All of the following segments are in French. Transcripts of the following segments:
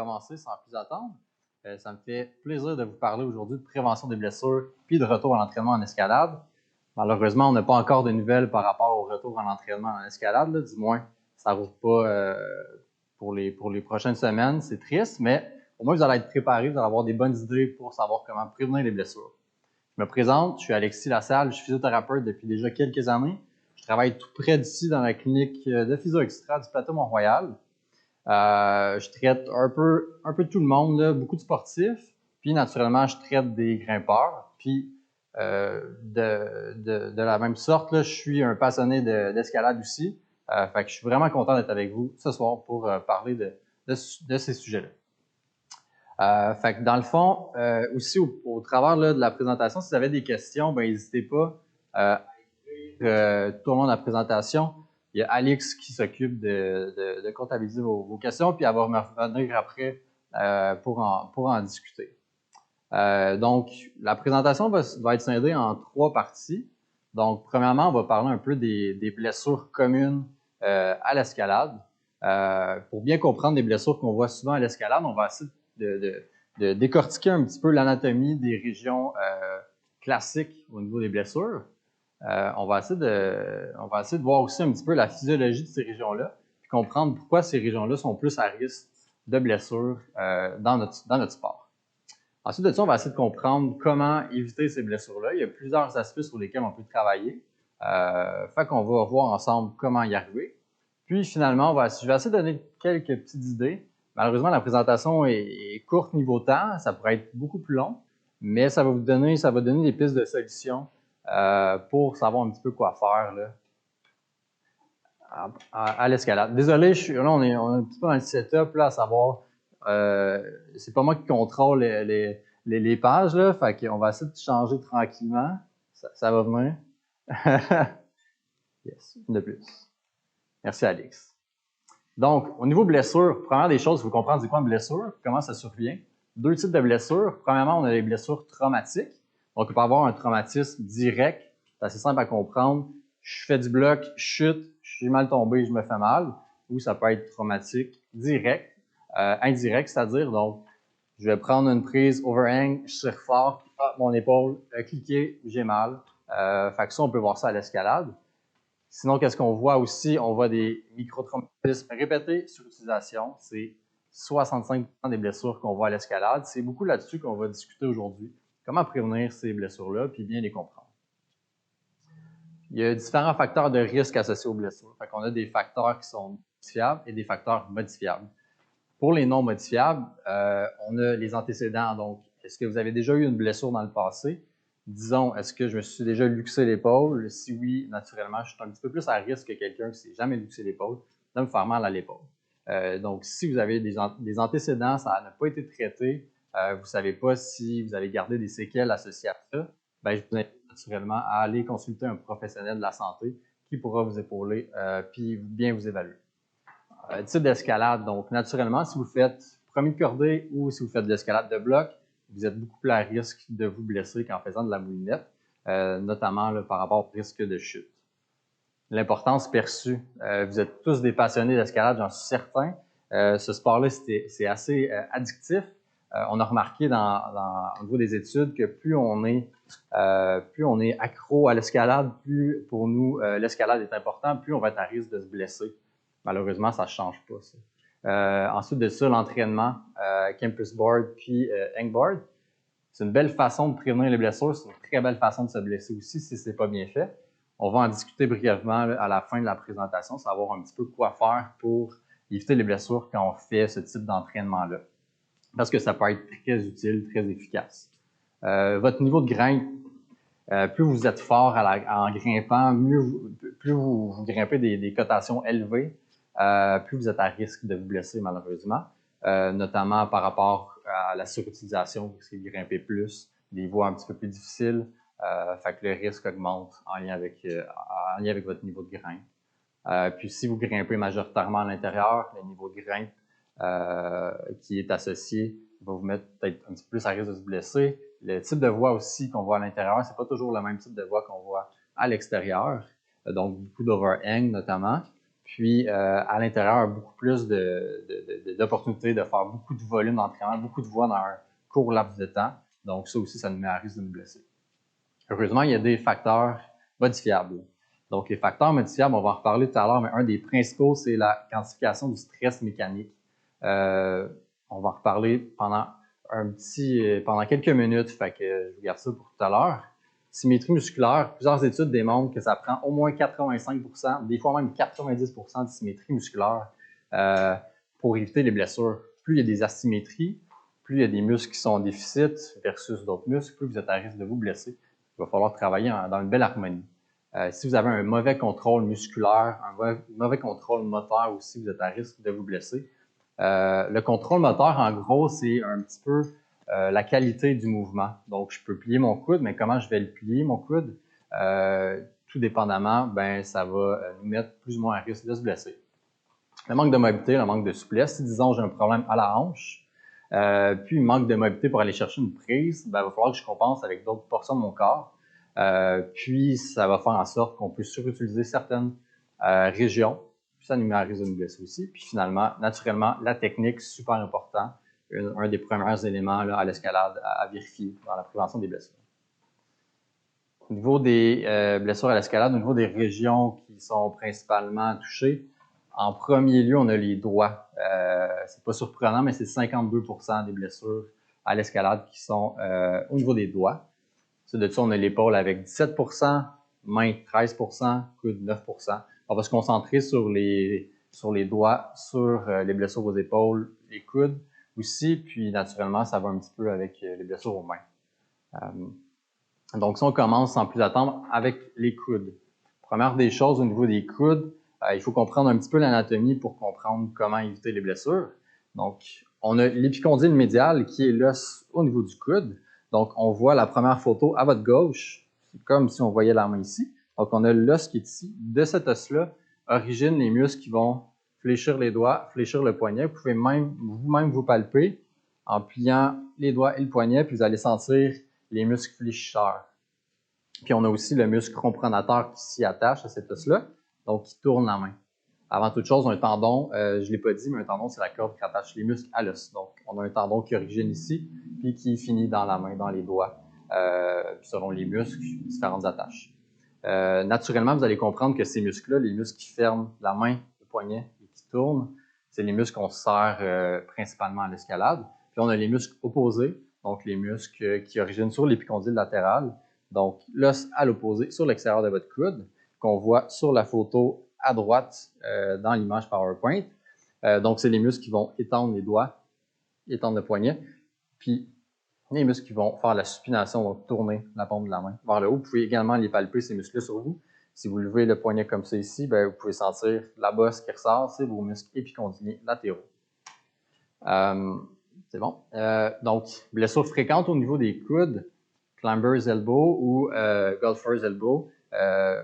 commencer sans plus attendre. Ça me fait plaisir de vous parler aujourd'hui de prévention des blessures puis de retour à l'entraînement en escalade. Malheureusement, on n'a pas encore de nouvelles par rapport au retour à l'entraînement en escalade. Du moins, ça ne rouvre pas pour les prochaines semaines. C'est triste, mais au moins, vous allez être préparés, vous allez avoir des bonnes idées pour savoir comment prévenir les blessures. Je me présente, je suis Alexis Lassalle, je suis physiothérapeute depuis déjà quelques années. Je travaille tout près d'ici dans la clinique de Physio Extra du plateau Mont-Royal. Je traite un peu tout le monde, là, beaucoup de sportifs. Puis naturellement, je traite des grimpeurs. Puis de la même sorte, là, je suis un passionné d'escalade aussi. Fait que je suis vraiment content d'être avec vous ce soir pour parler de ces sujets-là. Fait que dans le fond, aussi au travers là, de la présentation, si vous avez des questions, ben n'hésitez pas à écrire tout au long de la présentation. Il y a Alix qui s'occupe de comptabiliser vos questions, puis elle va me revenir après pour en discuter. Donc, la présentation va être scindée en 3 parties. Donc, premièrement, on va parler un peu des blessures communes à l'escalade. Pour bien comprendre les blessures qu'on voit souvent à l'escalade, on va essayer de décortiquer un petit peu l'anatomie des régions classiques au niveau des blessures. On va essayer de voir aussi un petit peu la physiologie de ces régions-là, puis comprendre pourquoi ces régions-là sont plus à risque de blessures dans notre sport. Ensuite de ça, on va essayer de comprendre comment éviter ces blessures-là. Il y a plusieurs aspects sur lesquels on peut travailler. Fait qu'on va voir ensemble comment y arriver. Puis finalement, je vais essayer de donner quelques petites idées. Malheureusement, la présentation est courte niveau temps. Ça pourrait être beaucoup plus long, mais ça va donner des pistes de solutions pour savoir un petit peu quoi faire là, à l'escalade. Désolé, là, on est un petit peu dans le setup là, à savoir, c'est pas moi qui contrôle les pages, là, fait qu'on va essayer de changer tranquillement. Ça va venir. Yes, une de plus. Merci, Alex. Donc, au niveau blessure, première des choses, il faut comprendre c'est quoi une blessure, comment ça survient. 2 types de blessures. Premièrement, on a les blessures traumatiques. Donc, on peut avoir un traumatisme direct. C'est assez simple à comprendre. Je fais du bloc, je chute, je suis mal tombé, je me fais mal. Ou ça peut être traumatique direct, indirect, c'est-à-dire, donc, je vais prendre une prise overhang, je tire fort, mon épaule, cliquer, j'ai mal. Fait que ça, on peut voir ça à l'escalade. Sinon, qu'est-ce qu'on voit aussi? On voit des microtraumatismes répétés sur utilisation. C'est 65% des blessures qu'on voit à l'escalade. C'est beaucoup là-dessus qu'on va discuter aujourd'hui. Comment prévenir ces blessures-là, puis bien les comprendre. Il y a différents facteurs de risque associés aux blessures. Fait qu'on a des facteurs qui sont modifiables et des facteurs modifiables. Pour les non modifiables, on a les antécédents. Donc, est-ce que vous avez déjà eu une blessure dans le passé? Disons, est-ce que je me suis déjà luxé l'épaule? Si oui, naturellement, je suis un petit peu plus à risque que quelqu'un qui ne s'est jamais luxé l'épaule de me faire mal à l'épaule. Donc, si vous avez des antécédents, ça n'a pas été traité, vous ne savez pas si vous avez gardé des séquelles associées à ça, ben, je vous invite naturellement à aller consulter un professionnel de la santé qui pourra vous épauler puis bien vous évaluer. Type d'escalade, donc naturellement, si vous faites premier de cordée ou si vous faites de l'escalade de bloc, vous êtes beaucoup plus à risque de vous blesser qu'en faisant de la moulinette, notamment là, par rapport au risque de chute. L'importance perçue, vous êtes tous des passionnés d'escalade, j'en suis certain. Ce sport-là, c'est assez addictif. On a remarqué au niveau des études que plus on est accro à l'escalade, plus pour nous l'escalade est important, plus on va être à risque de se blesser. Malheureusement, ça ne change pas, ça. Ensuite de ça, l'entraînement, campus board puis hangboard. C'est une belle façon de prévenir les blessures. C'est une très belle façon de se blesser aussi si ce n'est pas bien fait. On va en discuter brièvement là, à la fin de la présentation, savoir un petit peu quoi faire pour éviter les blessures quand on fait ce type d'entraînement-là. Parce que ça peut être très utile, très efficace. Votre niveau de grimpe, plus vous êtes fort en grimpant, plus vous grimpez des cotations élevées, plus vous êtes à risque de vous blesser malheureusement, notamment par rapport à la surutilisation, parce que vous grimpez plus, des voies un petit peu plus difficiles, fait que le risque augmente en lien avec votre niveau de grimpe. Puis si vous grimpez majoritairement à l'intérieur, le niveau de grimpe qui est associé va vous mettre peut-être un petit peu plus à risque de se blesser. Le type de voie aussi qu'on voit à l'intérieur, c'est pas toujours le même type de voie qu'on voit à l'extérieur. Donc, beaucoup d'overhang notamment. Puis, à l'intérieur, beaucoup plus d'opportunités de faire beaucoup de volume d'entraînement, beaucoup de voix dans un court laps de temps. Donc, ça aussi, ça nous met à risque de nous blesser. Heureusement, il y a des facteurs modifiables. Donc, les facteurs modifiables, on va en reparler tout à l'heure, mais un des principaux, c'est la quantification du stress mécanique. On va en reparler pendant quelques minutes, fait que je vous garde ça pour tout à l'heure. Symétrie musculaire, plusieurs études démontrent que ça prend au moins 85%, des fois même 90% de symétrie musculaire pour éviter les blessures. Plus il y a des asymétries, plus il y a des muscles qui sont en déficit versus d'autres muscles, plus vous êtes à risque de vous blesser. Il va falloir travailler dans une belle harmonie. Si vous avez un mauvais contrôle musculaire, un mauvais contrôle moteur aussi, vous êtes à risque de vous blesser. Le contrôle moteur, en gros, c'est un petit peu la qualité du mouvement. Donc, je peux plier mon coude, mais comment je vais le plier, mon coude? Tout dépendamment, ben, ça va nous mettre plus ou moins à risque de se blesser. Le manque de mobilité, le manque de souplesse. Si, disons, j'ai un problème à la hanche, puis il manque de mobilité pour aller chercher une prise, ben, il va falloir que je compense avec d'autres portions de mon corps. Puis, ça va faire en sorte qu'on peut surutiliser certaines régions. Puis, ça nous met à risque de nous blesser aussi. Puis, finalement, naturellement, la technique, super important. Un des premiers éléments là, à l'escalade à vérifier dans la prévention des blessures. Au niveau des blessures à l'escalade, au niveau des régions qui sont principalement touchées, en premier lieu, on a les doigts. C'est pas surprenant, mais c'est 52% des blessures à l'escalade qui sont au niveau des doigts. C'est de ça, on a l'épaule avec 17%, main 13%, coude 9%. On va se concentrer sur les doigts, sur les blessures aux épaules, les coudes aussi, puis naturellement, ça va un petit peu avec les blessures aux mains. Donc, si on commence sans plus attendre avec les coudes. Première des choses au niveau des coudes, il faut comprendre un petit peu l'anatomie pour comprendre comment éviter les blessures. Donc, on a l'épicondyle médial qui est l'os au niveau du coude. Donc, on voit la première photo à votre gauche, c'est comme si on voyait la main ici. Donc, on a l'os qui est ici. De cet os-là origine les muscles qui vont fléchir les doigts, fléchir le poignet. Vous pouvez même vous-même vous palper en pliant les doigts et le poignet, puis vous allez sentir les muscles fléchisseurs. Puis on a aussi le muscle compronateur qui s'y attache à cet os-là, donc qui tourne la main. Avant toute chose, un tendon, je ne l'ai pas dit, mais un tendon, c'est la corde qui attache les muscles à l'os. Donc, on a un tendon qui origine ici, puis qui finit dans la main, dans les doigts, selon les muscles, différentes attaches. Naturellement, vous allez comprendre que ces muscles-là, les muscles qui ferment la main, le poignet et qui tournent, c'est les muscles qu'on sert principalement à l'escalade. Puis on a les muscles opposés, donc les muscles qui originent sur l'épicondyle latéral, donc l'os à l'opposé sur l'extérieur de votre coude, qu'on voit sur la photo à droite dans l'image PowerPoint. Donc, c'est les muscles qui vont étendre les doigts, étendre le poignet, puis les muscles qui vont faire la supination, donc tourner la paume de la main vers le haut. Vous pouvez également les palper, ces muscles-là, sur vous. Si vous levez le poignet comme ça ici, ben, vous pouvez sentir la bosse qui ressort, c'est vos muscles épicondyliens latéraux. C'est bon. Donc, blessures fréquentes au niveau des coudes, climber's elbow ou golfer's elbow.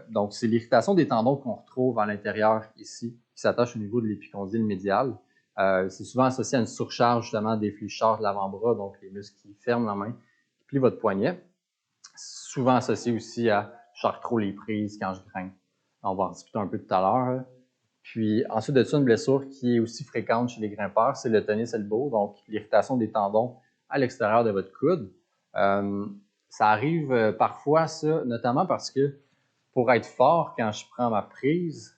Donc, c'est l'irritation des tendons qu'on retrouve à l'intérieur ici, qui s'attache au niveau de l'épicondyle médial. C'est souvent associé à une surcharge justement des fléchisseurs de l'avant-bras, donc les muscles qui ferment la main, qui plient votre poignet. Souvent associé aussi à je serre trop les prises quand je grimpe. On va en discuter un peu tout à l'heure. Puis ensuite de ça, une blessure qui est aussi fréquente chez les grimpeurs, c'est le tennis elbow, donc l'irritation des tendons à l'extérieur de votre coude. Ça arrive parfois, ça, notamment parce que pour être fort, quand je prends ma prise,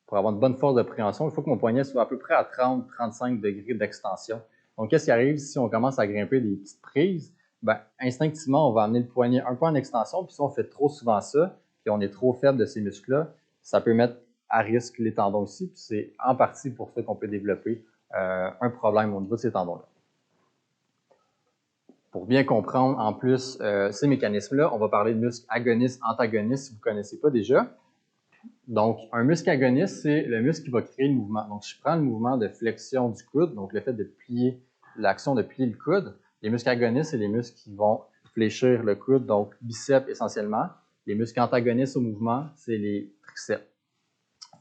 pour avoir une bonne force de préhension, il faut que mon poignet soit à peu près à 30-35 degrés d'extension. Donc, qu'est-ce qui arrive si on commence à grimper des petites prises? Ben, instinctivement, on va amener le poignet un peu en extension, puis si on fait trop souvent ça, puis on est trop faible de ces muscles-là, ça peut mettre à risque les tendons aussi, puis c'est en partie pour ça qu'on peut développer un problème au niveau de ces tendons-là. Pour bien comprendre en plus ces mécanismes-là, on va parler de muscles agonistes, antagonistes, si vous ne connaissez pas déjà. Donc, un muscle agoniste, c'est le muscle qui va créer le mouvement. Donc, je prends le mouvement de flexion du coude, donc le fait de plier, l'action de plier le coude. Les muscles agonistes, c'est les muscles qui vont fléchir le coude, donc biceps essentiellement. Les muscles antagonistes au mouvement, c'est les triceps.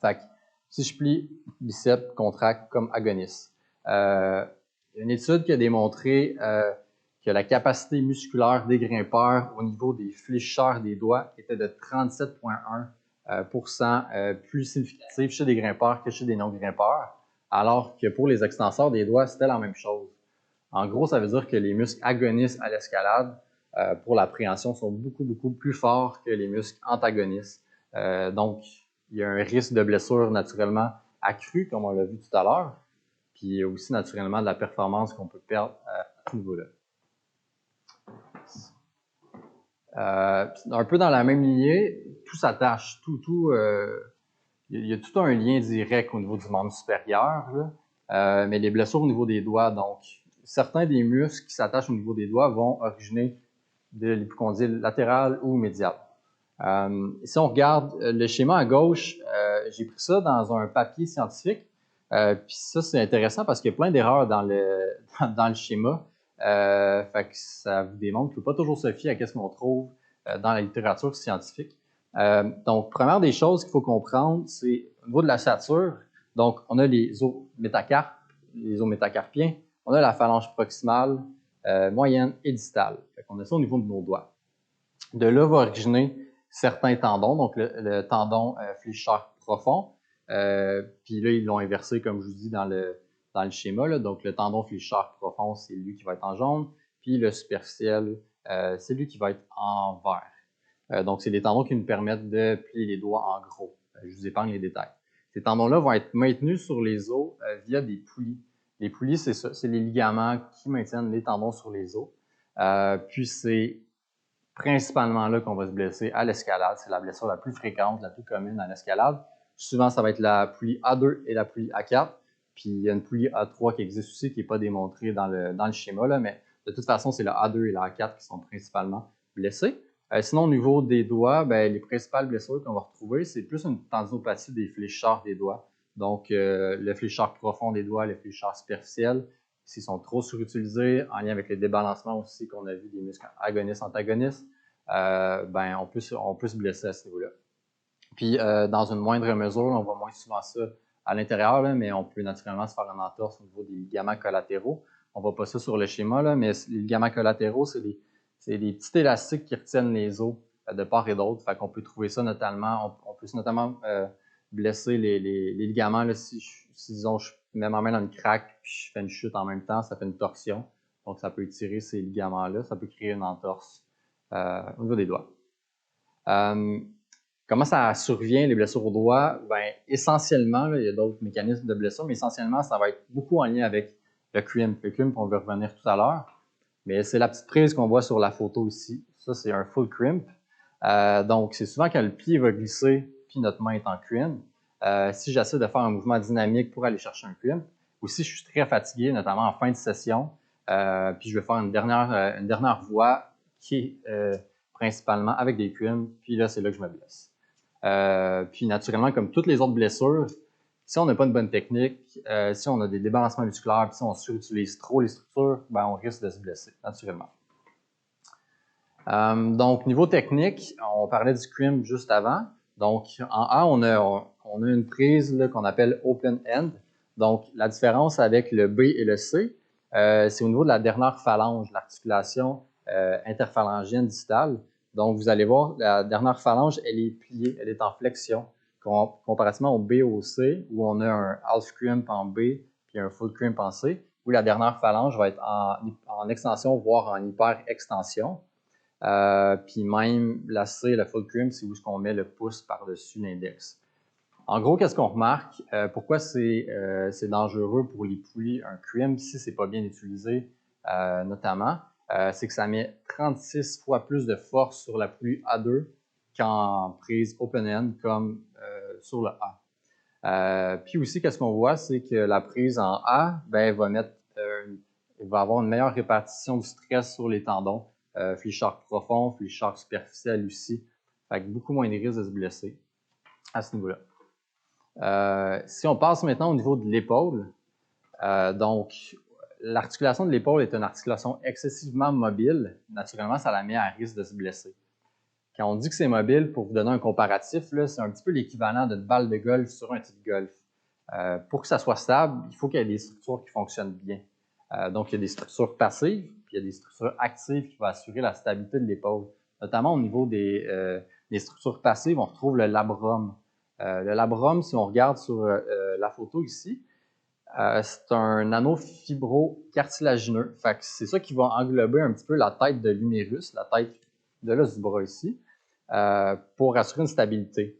Fait que, si je plie biceps, contracte comme agoniste. Il y a une étude qui a démontré que la capacité musculaire des grimpeurs au niveau des fléchisseurs des doigts était de 37,1 plus significative chez des grimpeurs que chez des non-grimpeurs, alors que pour les extenseurs des doigts, c'était la même chose. En gros, ça veut dire que les muscles agonistes à l'escalade pour la préhension sont beaucoup plus forts que les muscles antagonistes. Donc, il y a un risque de blessure naturellement accru, comme on l'a vu tout à l'heure, puis il y a aussi naturellement de la performance qu'on peut perdre à ce niveau-là. Un peu dans la même lignée, tout s'attache, il y a tout un lien direct au niveau du membre supérieur, mais les blessures au niveau des doigts, donc certains des muscles qui s'attachent au niveau des doigts vont originer de l'hypocondyle latérale ou médiale. Si on regarde le schéma à gauche, j'ai pris ça dans un papier scientifique. Puis ça, c'est intéressant parce qu'il y a plein d'erreurs dans le schéma. Fait que ça vous démontre qu'il ne faut pas toujours se fier à ce qu'on trouve dans la littérature scientifique. Donc, première des choses qu'il faut comprendre, c'est au niveau de la ossature. Donc, on a les os métacarpes, les os métacarpiens. On a la phalange proximale, moyenne et distale. Fait qu'on a ça au niveau de nos doigts. De là va originer certains tendons, donc le tendon fléchisseur profond. Puis là, ils l'ont inversé, comme je vous dis, dans le schéma. Là. Donc, le tendon fléchisseur profond, c'est lui qui va être en jaune. Puis le superficiel, c'est lui qui va être en vert. Donc, c'est des tendons qui nous permettent de plier les doigts en gros. Je vous épargne les détails. Ces tendons-là vont être maintenus sur les os via des poulies. Les poulies, c'est ça, c'est les ligaments qui maintiennent les tendons sur les os. Puis c'est principalement là qu'on va se blesser à l'escalade. C'est la blessure la plus fréquente, la plus commune à l'escalade. Souvent, ça va être la poulie A2 et la poulie A4. Puis il y a une poulie A3 qui existe aussi, qui n'est pas démontrée dans le schéma, là, mais de toute façon, c'est la A2 et la A4 qui sont principalement blessées. Sinon, au niveau des doigts, les principales blessures qu'on va retrouver, c'est plus une tendinopathie des fléchisseurs des doigts. Donc, le fléchisseur profond des doigts, le fléchisseur superficiel, s'ils sont trop surutilisés, en lien avec les débalancements aussi qu'on a vu des muscles agonistes, antagonistes, on peut se blesser à ce niveau-là. Puis, dans une moindre mesure, on voit moins souvent ça à l'intérieur, là, mais on peut naturellement se faire une entorse au niveau des ligaments collatéraux. On ne voit pas ça sur le schéma, là, mais les ligaments collatéraux, c'est des petits élastiques qui retiennent les os de part et d'autre. Fait qu'on peut trouver ça notamment, on peut notamment blesser les ligaments là, si disons, je mets ma main dans une craque puis je fais une chute en même temps, ça fait une torsion. Donc, ça peut étirer ces ligaments-là, ça peut créer une entorse au niveau des doigts. Comment ça survient, les blessures aux doigts? Essentiellement, là, il y a d'autres mécanismes de blessure, mais essentiellement, ça va être beaucoup en lien avec le crimp. Le crimp, on va revenir tout à l'heure. Mais c'est la petite prise qu'on voit sur la photo ici. Ça, c'est un full crimp. Donc, c'est souvent quand le pied va glisser, puis notre main est en crimp. Si j'essaie de faire un mouvement dynamique pour aller chercher un crimp, ou si je suis très fatigué, notamment en fin de session, puis je vais faire une dernière voie qui est principalement avec des crimps, puis là, c'est là que je me blesse. Puis naturellement, comme toutes les autres blessures, si on n'a pas une bonne technique, si on a des débalancements musculaires, puis si on surutilise trop les structures, on risque de se blesser, naturellement. Donc, niveau technique, on parlait du crimp juste avant. Donc, en A, on a une prise qu'on appelle open end. Donc, la différence avec le B et le C, c'est au niveau de la dernière phalange, l'articulation interphalangienne distale. Donc, vous allez voir, la dernière phalange, elle est pliée, elle est en flexion, comparativement au B et au C, où on a un half crimp en B puis un full crimp en C, où la dernière phalange va être en extension, voire en hyper-extension. Puis même la C, le full crimp, c'est où on met le pouce par-dessus l'index. En gros, qu'est-ce qu'on remarque? Pourquoi c'est dangereux pour les poulies, un crimp, si ce n'est pas bien utilisé, notamment? C'est que ça met 36 fois plus de force sur la poulie A2 qu'en prise open-end, comme sur le A. Puis aussi, qu'est-ce qu'on voit? C'est que la prise en A va avoir une meilleure répartition du stress sur les tendons. Fléchisseur profond, fléchisseur superficiel aussi. Fait que beaucoup moins de risques de se blesser à ce niveau-là. Si on passe maintenant au niveau de l'épaule, donc l'articulation de l'épaule est une articulation excessivement mobile. Naturellement, ça la met à risque de se blesser. Quand on dit que c'est mobile, pour vous donner un comparatif, c'est un petit peu l'équivalent d'une balle de golf sur un tee de golf. Pour que ça soit stable, il faut qu'il y ait des structures qui fonctionnent bien. Donc, il y a des structures passives, puis il y a des structures actives qui vont assurer la stabilité de l'épaule, notamment au niveau des les structures passives, on retrouve le labrum. Le labrum, si on regarde sur la photo ici, c'est un anneau fibro-cartilagineux. Fait que c'est ça qui va englober un petit peu la tête de l'humérus, la tête de l'os du bras ici, pour assurer une stabilité.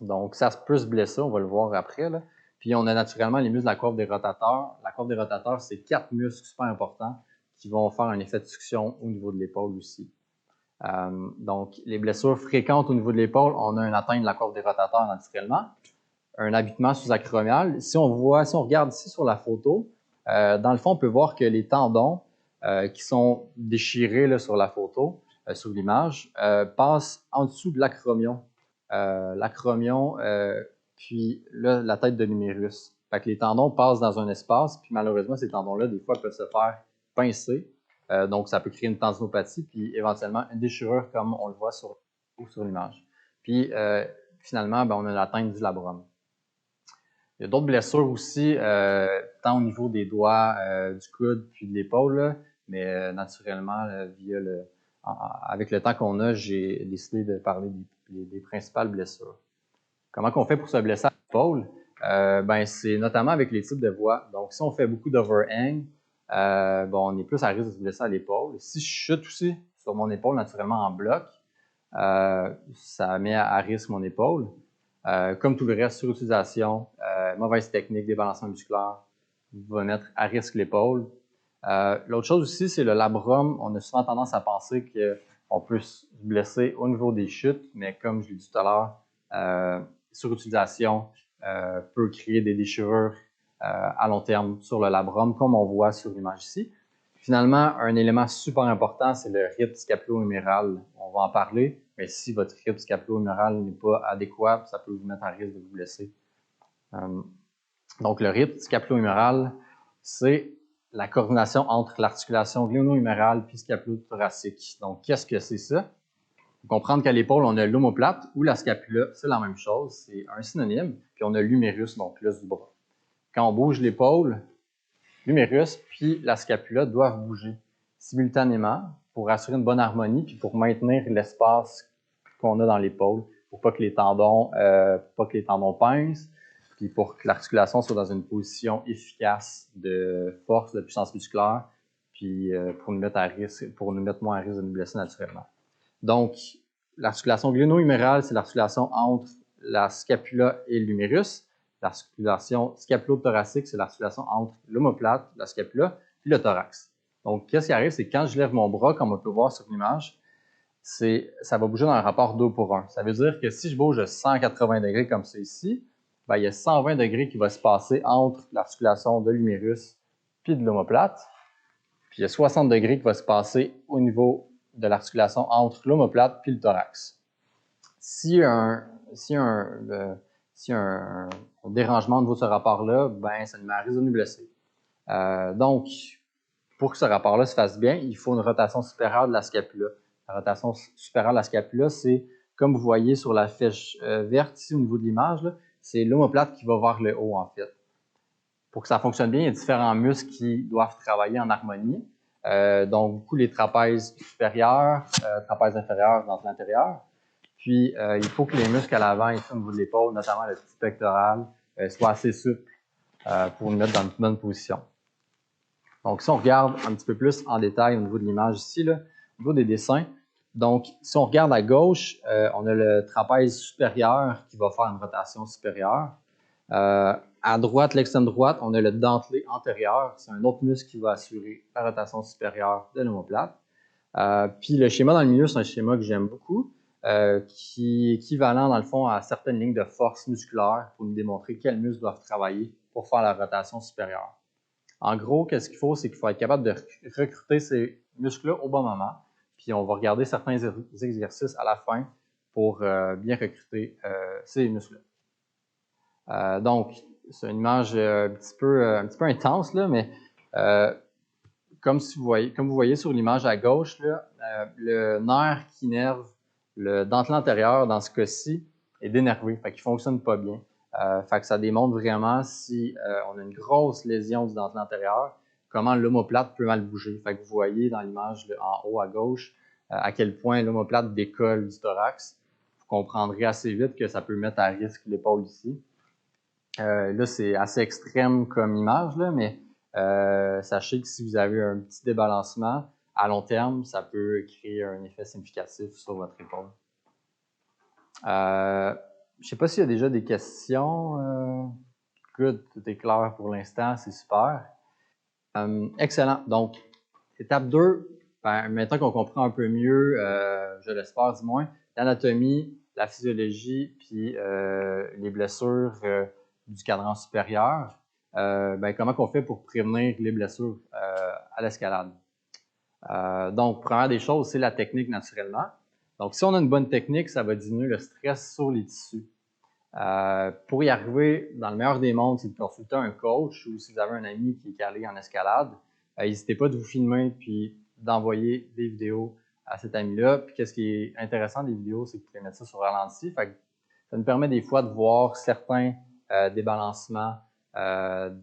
Donc, ça peut se blesser, on va le voir après, là. Puis, on a naturellement les muscles de la courbe des rotateurs. La courbe des rotateurs, c'est 4 muscles super importants qui vont faire un effet de succion au niveau de l'épaule aussi. Donc, les blessures fréquentes au niveau de l'épaule, on a une atteinte de la courbe des rotateurs naturellement, un abitement sous-acromial. Si on regarde ici sur la photo, dans le fond, on peut voir que les tendons qui sont déchirés là, sur la photo, sur l'image, passent en dessous de l'acromion. L'acromion, puis là, la tête de l'humérus. Fait que les tendons passent dans un espace, puis malheureusement, ces tendons-là, des fois, peuvent se faire pincer. Donc, ça peut créer une tendinopathie, puis éventuellement une déchirure, comme on le voit sur l'image. Puis, finalement, ben, on a l'atteinte du labrum. Il y a d'autres blessures aussi, tant au niveau des doigts, du coude, puis de l'épaule, mais naturellement, avec le temps qu'on a, j'ai décidé de parler des principales blessures. Comment on fait pour se blesser à l'épaule? Ben, c'est notamment avec les types de voies. Donc, si on fait beaucoup d'overhang, bon, on est plus à risque de se blesser à l'épaule. Si je chute aussi sur mon épaule, naturellement en bloc, ça met à risque mon épaule. Comme tout le reste, surutilisation, mauvaise technique, débalancement musculaire, va mettre à risque l'épaule. L'autre chose aussi, c'est le labrum. On a souvent tendance à penser qu'on peut se blesser au niveau des chutes, mais comme je l'ai dit tout à l'heure, surutilisation peut créer des déchirures à long terme sur le labrum, comme on voit sur l'image ici. Finalement, un élément super important, c'est le rythme scapulo-huméral. On va en parler, mais si votre rythme scapulo-huméral n'est pas adéquat, ça peut vous mettre à risque de vous blesser. Donc, le rythme scapulo-huméral, c'est la coordination entre l'articulation gléno-humérale et scapulo-thoracique. Donc, qu'est-ce que c'est ça? Il faut comprendre qu'à l'épaule, on a l'omoplate ou la scapula, c'est la même chose, c'est un synonyme, puis on a l'humérus, donc l'os du bras. Quand on bouge l'épaule, l'humérus puis la scapula doivent bouger simultanément pour assurer une bonne harmonie puis pour maintenir l'espace qu'on a dans l'épaule pour pas que les tendons pincent puis pour que l'articulation soit dans une position efficace de force, de puissance musculaire puis pour nous mettre moins à risque de nous blesser naturellement. Donc, l'articulation gléno-humérale, c'est l'articulation entre la scapula et l'humérus. L'articulation scapulo-thoracique, c'est l'articulation entre l'omoplate, la scapula, puis le thorax. Donc, qu'est-ce qui arrive, c'est que quand je lève mon bras, comme on peut voir sur l'image, ça va bouger dans un rapport 2 pour 1. Ça veut dire que si je bouge de 180 degrés comme c'est ici, ben, il y a 120 degrés qui va se passer entre l'articulation de l'humérus puis de l'omoplate. Puis il y a 60 degrés qui va se passer au niveau de l'articulation entre l'omoplate puis le thorax. Si un dérangement au niveau de ce rapport-là, ben, ça nous met à risque de nous blesser. Donc, pour que ce rapport-là se fasse bien, il faut une rotation supérieure de la scapula. La rotation supérieure de la scapula, c'est, comme vous voyez sur la flèche verte ici au niveau de l'image, c'est l'omoplate qui va vers le haut, en fait. Pour que ça fonctionne bien, il y a différents muscles qui doivent travailler en harmonie. Donc, beaucoup les trapèzes supérieurs, trapèzes inférieurs, dentelé antérieur. Puis, il faut que les muscles à l'avant, ici au niveau de l'épaule, notamment le petit pectoral, soient assez souples pour nous mettre dans une bonne position. Donc, si on regarde un petit peu plus en détail au niveau de l'image ici, là, au niveau des dessins, donc, si on regarde à gauche, on a le trapèze supérieur qui va faire une rotation supérieure. À droite, l'extrême droite, on a le dentelé antérieur. C'est un autre muscle qui va assurer la rotation supérieure de l'omoplate. Puis le schéma dans le milieu, c'est un schéma que j'aime beaucoup, qui est équivalent, dans le fond, à certaines lignes de force musculaire pour nous démontrer quels muscles doivent travailler pour faire la rotation supérieure. En gros, qu'est-ce qu'il faut? C'est qu'il faut être capable de recruter ces muscles-là au bon moment. Puis on va regarder certains exercices à la fin pour bien recruter ces muscles-là. Donc, c'est une image un petit peu intense, là, mais comme vous voyez sur l'image à gauche, là, le nerf qui innerve le dentelé antérieur, dans ce cas-ci, est dénervé, fait qu'il ne fonctionne pas bien. Fait que ça démontre vraiment si on a une grosse lésion du dentelé antérieur, comment l'omoplate peut mal bouger. Fait que vous voyez dans l'image en haut à gauche à quel point l'omoplate décolle du thorax. comprendrez assez vite que ça peut mettre à risque l'épaule ici. Là, c'est assez extrême comme image, là, mais sachez que si vous avez un petit débalancement, à long terme, ça peut créer un effet significatif sur votre épaule. Je ne sais pas s'il y a déjà des questions. Good, tout est clair pour l'instant, c'est super. Excellent. Donc, étape 2, maintenant qu'on comprend un peu mieux, je l'espère du moins, l'anatomie, la physiologie, puis les blessures du cadran supérieur, comment on fait pour prévenir les blessures à l'escalade? Donc, première des choses, c'est la technique naturellement. Donc, si on a une bonne technique, ça va diminuer le stress sur les tissus. Pour y arriver, dans le meilleur des mondes, c'est de consulter un coach ou si vous avez un ami qui est calé en escalade, n'hésitez pas de vous filmer puis d'envoyer des vidéos à cet ami-là. Puis qu'est-ce qui est intéressant des vidéos, c'est que vous pouvez mettre ça sur ralenti. Fait que ça nous permet des fois de voir certains débalancements,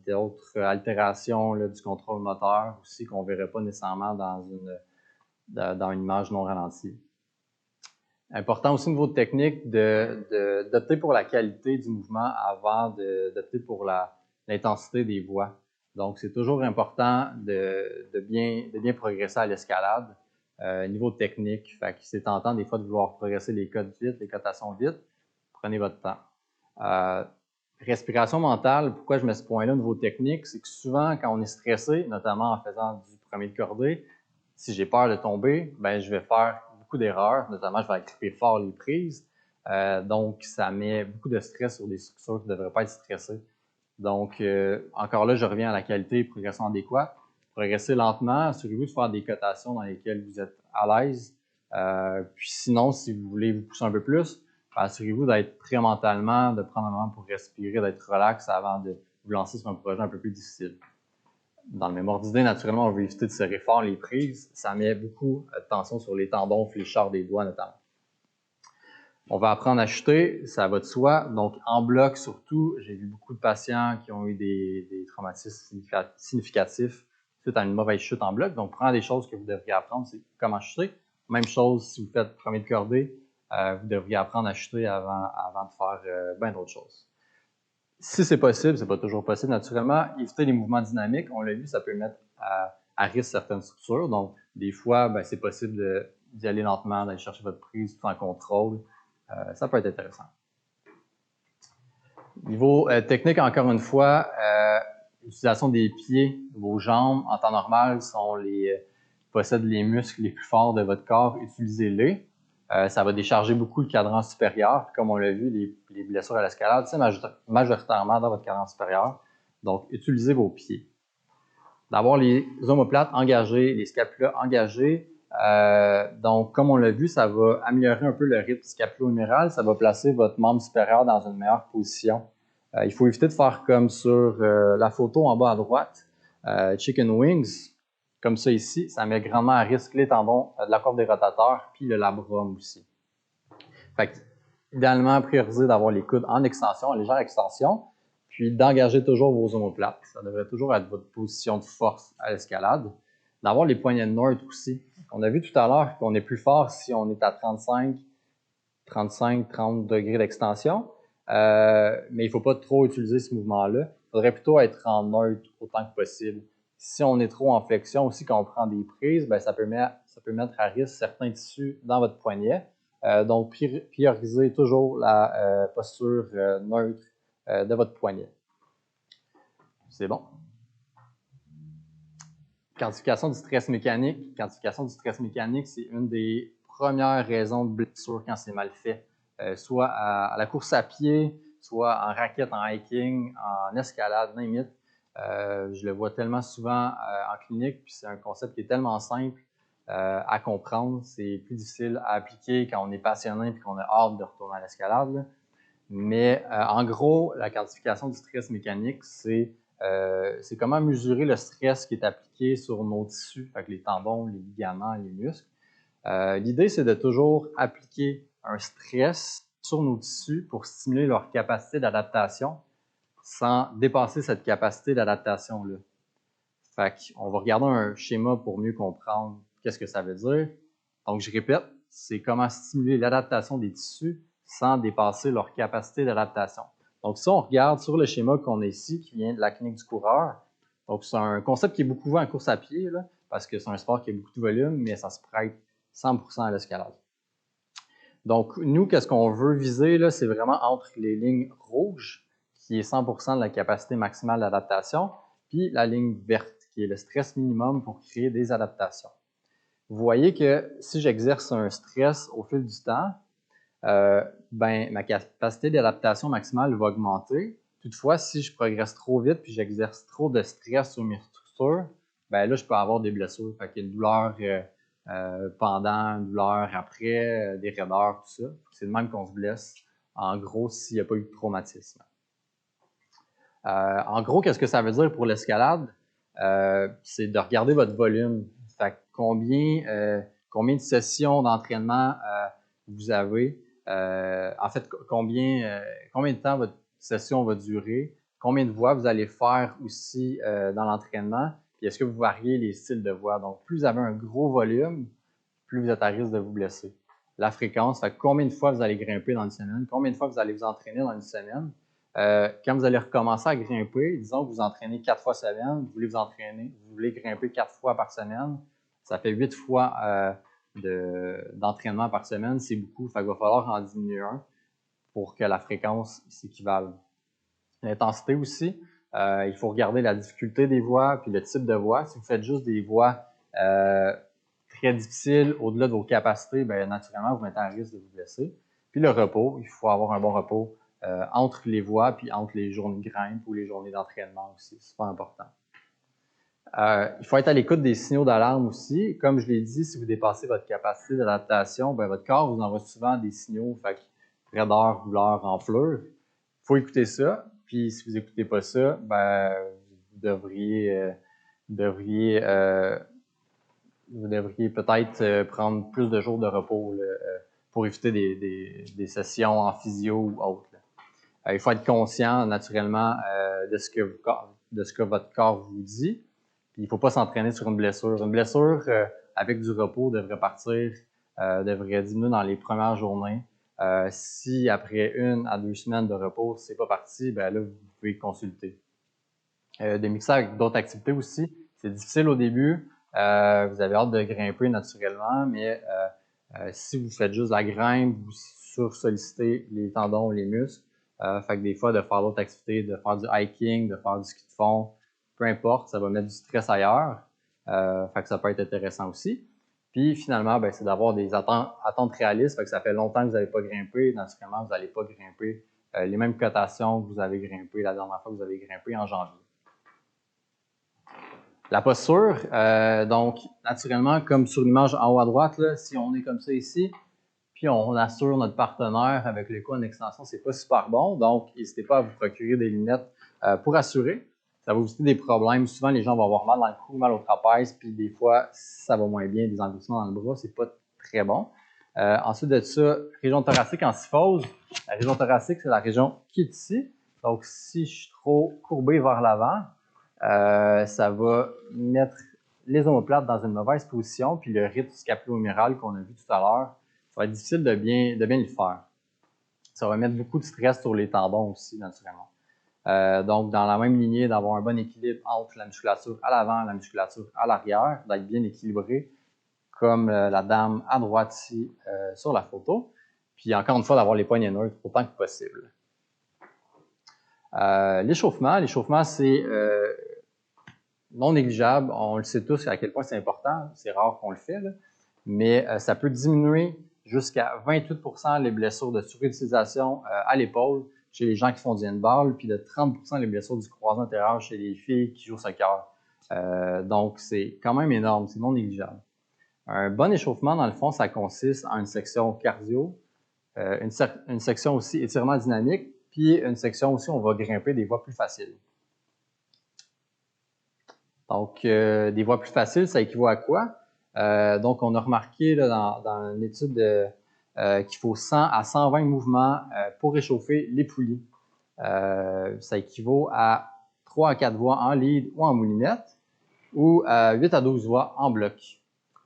d'autres altérations là, du contrôle moteur aussi qu'on ne verrait pas nécessairement dans une image non ralentie. Important aussi au niveau de technique d'opter pour la qualité du mouvement avant d'opter pour l'intensité des voies. Donc, c'est toujours important de bien progresser à l'escalade. Niveau technique, fait que c'est tentant des fois de vouloir progresser les cotes vite, les cotations vite. Prenez votre temps. Respiration mentale, pourquoi je mets ce point-là au niveau technique, c'est que souvent, quand on est stressé, notamment en faisant du premier de cordée, si j'ai peur de tomber, je vais faire beaucoup d'erreurs, notamment je vais gripper fort les prises. Donc, ça met beaucoup de stress sur des structures qui ne devraient pas être stressées. Donc, encore là, je reviens à la qualité et progression adéquate. Progressez lentement, assurez-vous de faire des cotations dans lesquelles vous êtes à l'aise. Puis sinon, si vous voulez vous pousser un peu plus, assurez-vous d'être prêt mentalement, de prendre un moment pour respirer, d'être relax avant de vous lancer sur un projet un peu plus difficile. Dans le même ordre d'idée, naturellement, on veut éviter de serrer fort les prises. Ça met beaucoup de tension sur les tendons fléchards des doigts notamment. On va apprendre à chuter, ça va de soi. Donc, en bloc surtout, j'ai vu beaucoup de patients qui ont eu des traumatismes significatifs suite à une mauvaise chute en bloc. Donc, première des choses que vous devriez apprendre, c'est comment chuter. Même chose si vous faites premier de cordée, vous devriez apprendre à chuter avant de faire bien d'autres choses. Si c'est possible, c'est pas toujours possible, naturellement, éviter les mouvements dynamiques. On l'a vu, ça peut mettre à risque certaines structures. Donc, des fois, c'est possible d'y aller lentement, d'aller chercher votre prise tout en contrôle. Ça peut être intéressant. Niveau technique, encore une fois, l'utilisation des pieds, vos jambes, en temps normal, possèdent les muscles les plus forts de votre corps. Utilisez-les. Ça va décharger beaucoup le cadran supérieur. Comme on l'a vu, les blessures à l'escalade, c'est majoritairement dans votre cadran supérieur. Donc, utilisez vos pieds. D'avoir les omoplates engagés, les scapulas engagés. Donc, comme on l'a vu, ça va améliorer un peu le rythme scapulo-huméral. Ça va placer votre membre supérieur dans une meilleure position. Il faut éviter de faire comme sur la photo en bas à droite. Chicken wings, comme ça ici, ça met grandement à risque les tendons de la corde des rotateurs puis le labrum aussi. Fait que, idéalement, prioriser d'avoir les coudes en extension, en légère extension, puis d'engager toujours vos omoplates. Ça devrait toujours être votre position de force à l'escalade. D'avoir les poignets de North aussi. On a vu tout à l'heure qu'on est plus fort si on est à 35, 30 degrés d'extension. Mais il ne faut pas trop utiliser ce mouvement-là. Il faudrait plutôt être en North autant que possible. Si on est trop en flexion aussi, quand on prend des prises, ça peut mettre à risque certains tissus dans votre poignet. Donc, priorisez toujours la posture neutre de votre poignet. C'est bon. Quantification du stress mécanique. Quantification du stress mécanique, c'est une des premières raisons de blessure quand c'est mal fait. Soit à la course à pied, soit en raquette, en hiking, en escalade, limite. Je le vois tellement souvent en clinique, puis c'est un concept qui est tellement simple à comprendre. C'est plus difficile à appliquer quand on est passionné et qu'on a hâte de retourner à l'escalade. Mais en gros, la quantification du stress mécanique, c'est comment mesurer le stress qui est appliqué sur nos tissus, fait que les tendons, les ligaments, les muscles. L'idée, c'est de toujours appliquer un stress sur nos tissus pour stimuler leur capacité d'adaptation sans dépasser cette capacité d'adaptation-là. Fait qu'on va regarder un schéma pour mieux comprendre qu'est-ce que ça veut dire. Donc, je répète, c'est comment stimuler l'adaptation des tissus sans dépasser leur capacité d'adaptation. Donc ça, on regarde sur le schéma qu'on a ici, qui vient de la clinique du coureur. Donc c'est un concept qui est beaucoup vu en course à pied, là, parce que c'est un sport qui a beaucoup de volume, mais ça se prête 100% à l'escalade. Donc nous, qu'est-ce qu'on veut viser, là, c'est vraiment entre les lignes rouges, qui est 100% de la capacité maximale d'adaptation, puis la ligne verte, qui est le stress minimum pour créer des adaptations. Vous voyez que si j'exerce un stress au fil du temps, ma capacité d'adaptation maximale va augmenter. Toutefois, si je progresse trop vite puis j'exerce trop de stress sur mes structures, ben là, je peux avoir des blessures. Fait qu'il y a une douleur pendant, une douleur après, des raideurs, tout ça. C'est de même qu'on se blesse, en gros, s'il n'y a pas eu de traumatisme. En gros, qu'est-ce que ça veut dire pour l'escalade? C'est de regarder votre volume. Fait combien de sessions d'entraînement vous avez? En fait, combien de temps votre session va durer? Combien de voix vous allez faire aussi dans l'entraînement? Puis est-ce que vous variez les styles de voix? Donc, plus vous avez un gros volume, plus vous êtes à risque de vous blesser. La fréquence, fait combien de fois vous allez grimper dans une semaine? Combien de fois vous allez vous entraîner dans une semaine? Quand vous allez recommencer à grimper, disons que vous entraînez 4 fois semaine, vous voulez grimper 4 fois par semaine, ça fait 8 fois d'entraînement par semaine, c'est beaucoup. Fait qu'il va falloir en diminuer un pour que la fréquence s'équivale. L'intensité aussi, il faut regarder la difficulté des voies puis le type de voie. Si vous faites juste des voies très difficiles au-delà de vos capacités, bien, naturellement, vous mettez en risque de vous blesser. Puis le repos, il faut avoir un bon repos entre les voies puis entre les journées de grimpe ou les journées d'entraînement aussi. C'est super important. Il faut être à l'écoute des signaux d'alarme aussi. Comme je l'ai dit, si vous dépassez votre capacité d'adaptation, ben, votre corps vous envoie souvent des signaux, fait que raideur, douleur, enflure. Il faut écouter ça. Puis si vous n'écoutez pas ça, ben, vous devriez peut-être prendre plus de jours de repos là, pour éviter des sessions en physio ou autre. Il faut être conscient naturellement de ce que votre corps vous dit. Puis il ne faut pas s'entraîner sur une blessure. Une blessure avec du repos devrait devrait diminuer dans les premières journées. Si après 1 à 2 semaines de repos, c'est pas parti, ben là, vous pouvez consulter. De mixer avec d'autres activités aussi. C'est difficile au début. Vous avez hâte de grimper naturellement, mais si vous faites juste la grimpe, vous sursollicitez les tendons, les muscles. Fait que des fois, de faire d'autres activités, de faire du hiking, de faire du ski de fond, peu importe, ça va mettre du stress ailleurs. Fait que ça peut être intéressant aussi. Puis finalement, ben, c'est d'avoir des attentes réalistes. Fait que ça fait longtemps que vous n'avez pas grimpé. Naturellement, vous n'allez pas grimper les mêmes cotations que vous avez grimpé la dernière fois que vous avez grimpé en janvier. La posture, donc naturellement, comme sur l'image en haut à droite, là, si on est comme ça ici, puis on assure notre partenaire avec le cou en extension, c'est pas super bon. Donc, n'hésitez pas à vous procurer des lunettes pour assurer. Ça va vous éviter des problèmes. Souvent, les gens vont avoir mal dans le cou, mal au trapèze, puis des fois, ça va moins bien, des engloutissements dans le bras, c'est pas très bon. Ensuite de ça, région thoracique en syphose. La région thoracique, c'est la région qui est ici. Donc, si je suis trop courbé vers l'avant, ça va mettre les omoplates dans une mauvaise position, puis le rythme scapulo-huméral qu'on a vu tout à l'heure, ça va être difficile de bien le faire. Ça va mettre beaucoup de stress sur les tendons aussi, naturellement. Donc, dans la même lignée, d'avoir un bon équilibre entre la musculature à l'avant et la musculature à l'arrière, d'être bien équilibré, comme la dame à droite ici sur la photo. Puis encore une fois, d'avoir les poignets neutres autant que possible. L'échauffement, c'est non négligeable. On le sait tous à quel point c'est important. C'est rare qu'on le fait, là. Mais ça peut diminuer jusqu'à 28% les blessures de surutilisation à l'épaule chez les gens qui font du handball, puis de 30% les blessures du croisé antérieur chez les filles qui jouent au soccer. Donc, c'est quand même énorme, c'est non négligeable. Un bon échauffement, dans le fond, ça consiste en une section cardio, une section aussi étirement dynamique, puis une section aussi où on va grimper des voies plus faciles. Donc, des voies plus faciles, ça équivaut à quoi? Donc, on a remarqué là, dans une étude qu'il faut 100 à 120 mouvements pour réchauffer les poulies. Ça équivaut à 3 à 4 voies en lead ou en moulinette ou 8 à 12 voies en bloc.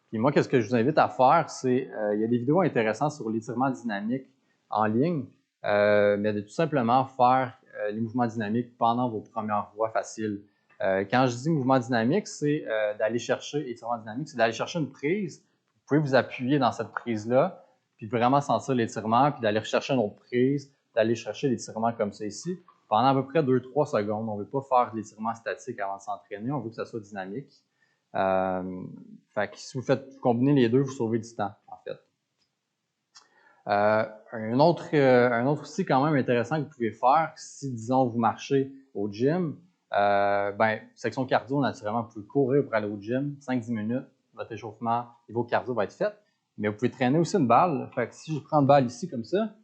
Puis moi, qu'est-ce que je vous invite à faire, c'est il y a des vidéos intéressantes sur l'étirement dynamique en ligne, mais de tout simplement faire les mouvements dynamiques pendant vos premières voies faciles. Quand je dis mouvement dynamique, c'est d'aller chercher, étirement dynamique, c'est d'aller chercher une prise. Vous pouvez vous appuyer dans cette prise-là, puis vraiment sentir l'étirement, puis d'aller rechercher une autre prise, d'aller chercher l'étirement comme ça ici, pendant à peu près 2-3 secondes. On ne veut pas faire de l'étirement statique avant de s'entraîner, on veut que ça soit dynamique. Fait que si vous faites combiner les deux, vous sauvez du temps, en fait. Un autre aussi quand même intéressant que vous pouvez faire, si, disons, vous marchez au gym, section cardio, naturellement, vous pouvez courir pour aller au gym, 5-10 minutes, votre échauffement, niveau cardio va être fait, mais vous pouvez traîner aussi une balle. Fait que si je prends une balle ici comme ça,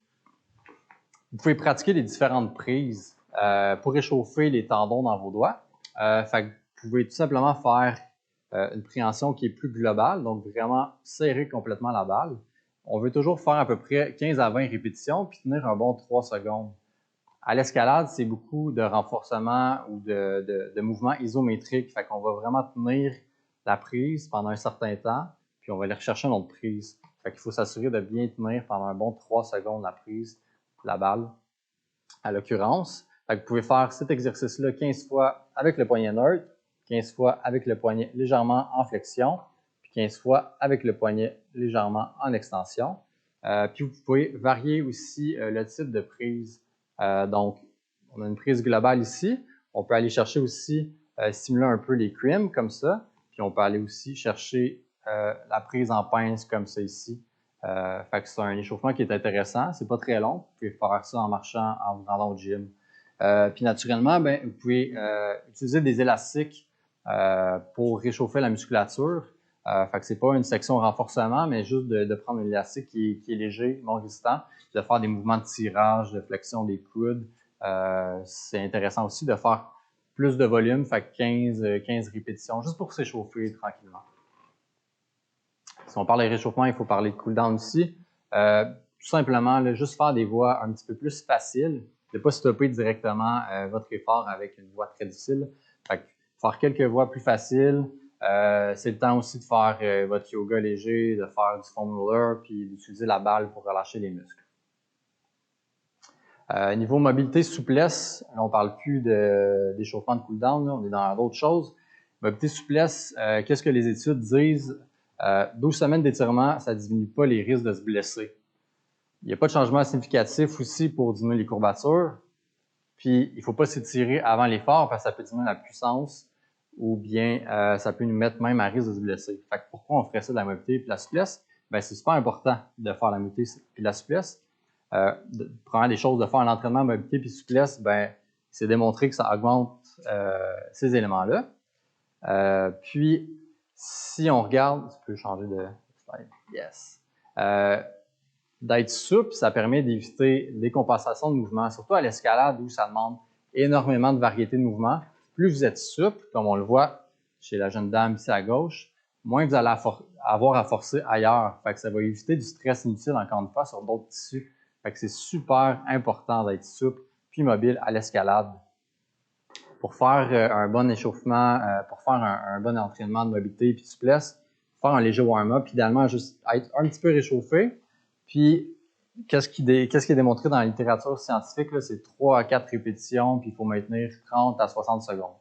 vous pouvez pratiquer les différentes prises pour réchauffer les tendons dans vos doigts. Fait que vous pouvez tout simplement faire une préhension qui est plus globale, donc vraiment serrer complètement la balle. On veut toujours faire à peu près 15 à 20 répétitions puis tenir un bon 3 secondes. À l'escalade, c'est beaucoup de renforcement ou de mouvements isométriques. Fait qu'on va vraiment tenir la prise pendant un certain temps, puis on va aller rechercher une autre prise. Fait qu'il faut s'assurer de bien tenir pendant un bon 3 secondes la prise, la balle, à l'occurrence. Fait que vous pouvez faire cet exercice-là 15 fois avec le poignet neutre, 15 fois avec le poignet légèrement en flexion, 15 fois avec le poignet légèrement en extension. Puis vous pouvez varier aussi le type de prise. Donc, on a une prise globale ici. On peut aller chercher aussi, stimuler un peu les crims comme ça. Puis on peut aller aussi chercher la prise en pince comme ça ici. Fait que c'est un échauffement qui est intéressant. C'est pas très long. Vous pouvez faire ça en marchant, en vous rendant au gym. Puis naturellement, vous pouvez utiliser des élastiques pour réchauffer la musculature. Fait que c'est pas une section renforcement, mais juste de prendre un élastique qui est léger, non résistant, de faire des mouvements de tirage, de flexion des coudes. C'est intéressant aussi de faire plus de volume, fait que 15 répétitions, juste pour s'échauffer tranquillement. Si on parle de réchauffement, il faut parler de cool-down aussi. Tout simplement, là, juste faire des voies un petit peu plus faciles, de ne pas stopper directement votre effort avec une voie très difficile. Fait que faire quelques voies plus faciles. C'est le temps aussi de faire votre yoga léger, de faire du foam roller, puis d'utiliser la balle pour relâcher les muscles. Niveau mobilité, souplesse, là, on ne parle plus d'échauffement de cool-down, on est dans d'autres choses. Mobilité, souplesse, qu'est-ce que les études disent? 12 semaines d'étirement, ça ne diminue pas les risques de se blesser. Il n'y a pas de changement significatif aussi pour diminuer les courbatures. Puis, il ne faut pas s'étirer avant l'effort parce que ça peut diminuer la puissance ou bien ça peut nous mettre même à risque de se blesser. Fait que pourquoi on ferait ça de la mobilité et de la souplesse? C'est super important de faire la mobilité et de la souplesse. Première des choses de faire un entraînement mobilité et souplesse, c'est démontrer que ça augmente ces éléments-là. Puis, si on regarde, tu peux changer de slide, yes. D'être souple, ça permet d'éviter des compensations de mouvements, surtout à l'escalade où ça demande énormément de variété de mouvements. Plus vous êtes souple, comme on le voit chez la jeune dame ici à gauche, moins vous allez avoir à forcer ailleurs. Fait que ça va éviter du stress inutile, encore une fois, sur d'autres tissus. Fait que c'est super important d'être souple puis mobile à l'escalade. Pour faire un bon échauffement, pour faire un bon entraînement de mobilité puis de souplesse, faire un léger warm-up, idéalement juste être un petit peu réchauffé. Puis, qu'est-ce qui est démontré dans la littérature scientifique, c'est 3 à 4 répétitions, puis il faut maintenir 30 à 60 secondes.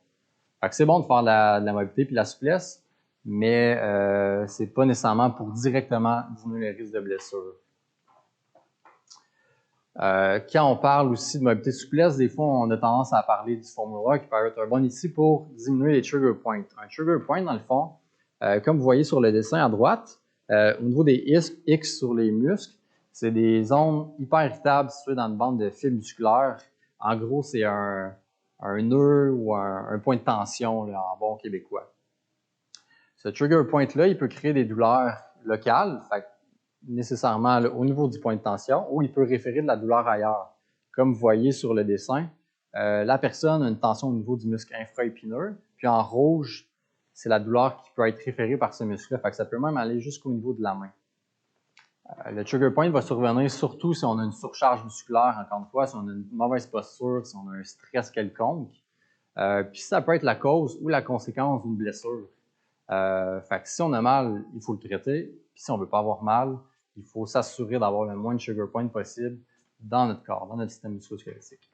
Fait que c'est bon de faire de la mobilité puis de la souplesse, mais c'est pas nécessairement pour directement diminuer les risques de blessure. Quand on parle aussi de mobilité souplesse, des fois, on a tendance à parler du foam roller qui peut être un bon ici pour diminuer les trigger points. Un trigger point, dans le fond, comme vous voyez sur le dessin à droite, au niveau des X sur les muscles, c'est des zones hyper irritables situées dans une bande de fibres musculaires. En gros, c'est un nœud ou un point de tension là, en bon québécois. Ce trigger point-là, il peut créer des douleurs locales, fait nécessairement là, au niveau du point de tension, ou il peut référer de la douleur ailleurs. Comme vous voyez sur le dessin, la personne a une tension au niveau du muscle infraépineux, puis en rouge, c'est la douleur qui peut être référée par ce muscle-là. Fait que ça peut même aller jusqu'au niveau de la main. Le trigger point va survenir surtout si on a une surcharge musculaire, encore une fois, si on a une mauvaise posture, si on a un stress quelconque. Puis ça peut être la cause ou la conséquence d'une blessure. Fait que si on a mal, il faut le traiter. Puis si on ne veut pas avoir mal, il faut s'assurer d'avoir le moins de trigger point possible dans notre corps, dans notre système musculo-squelettique.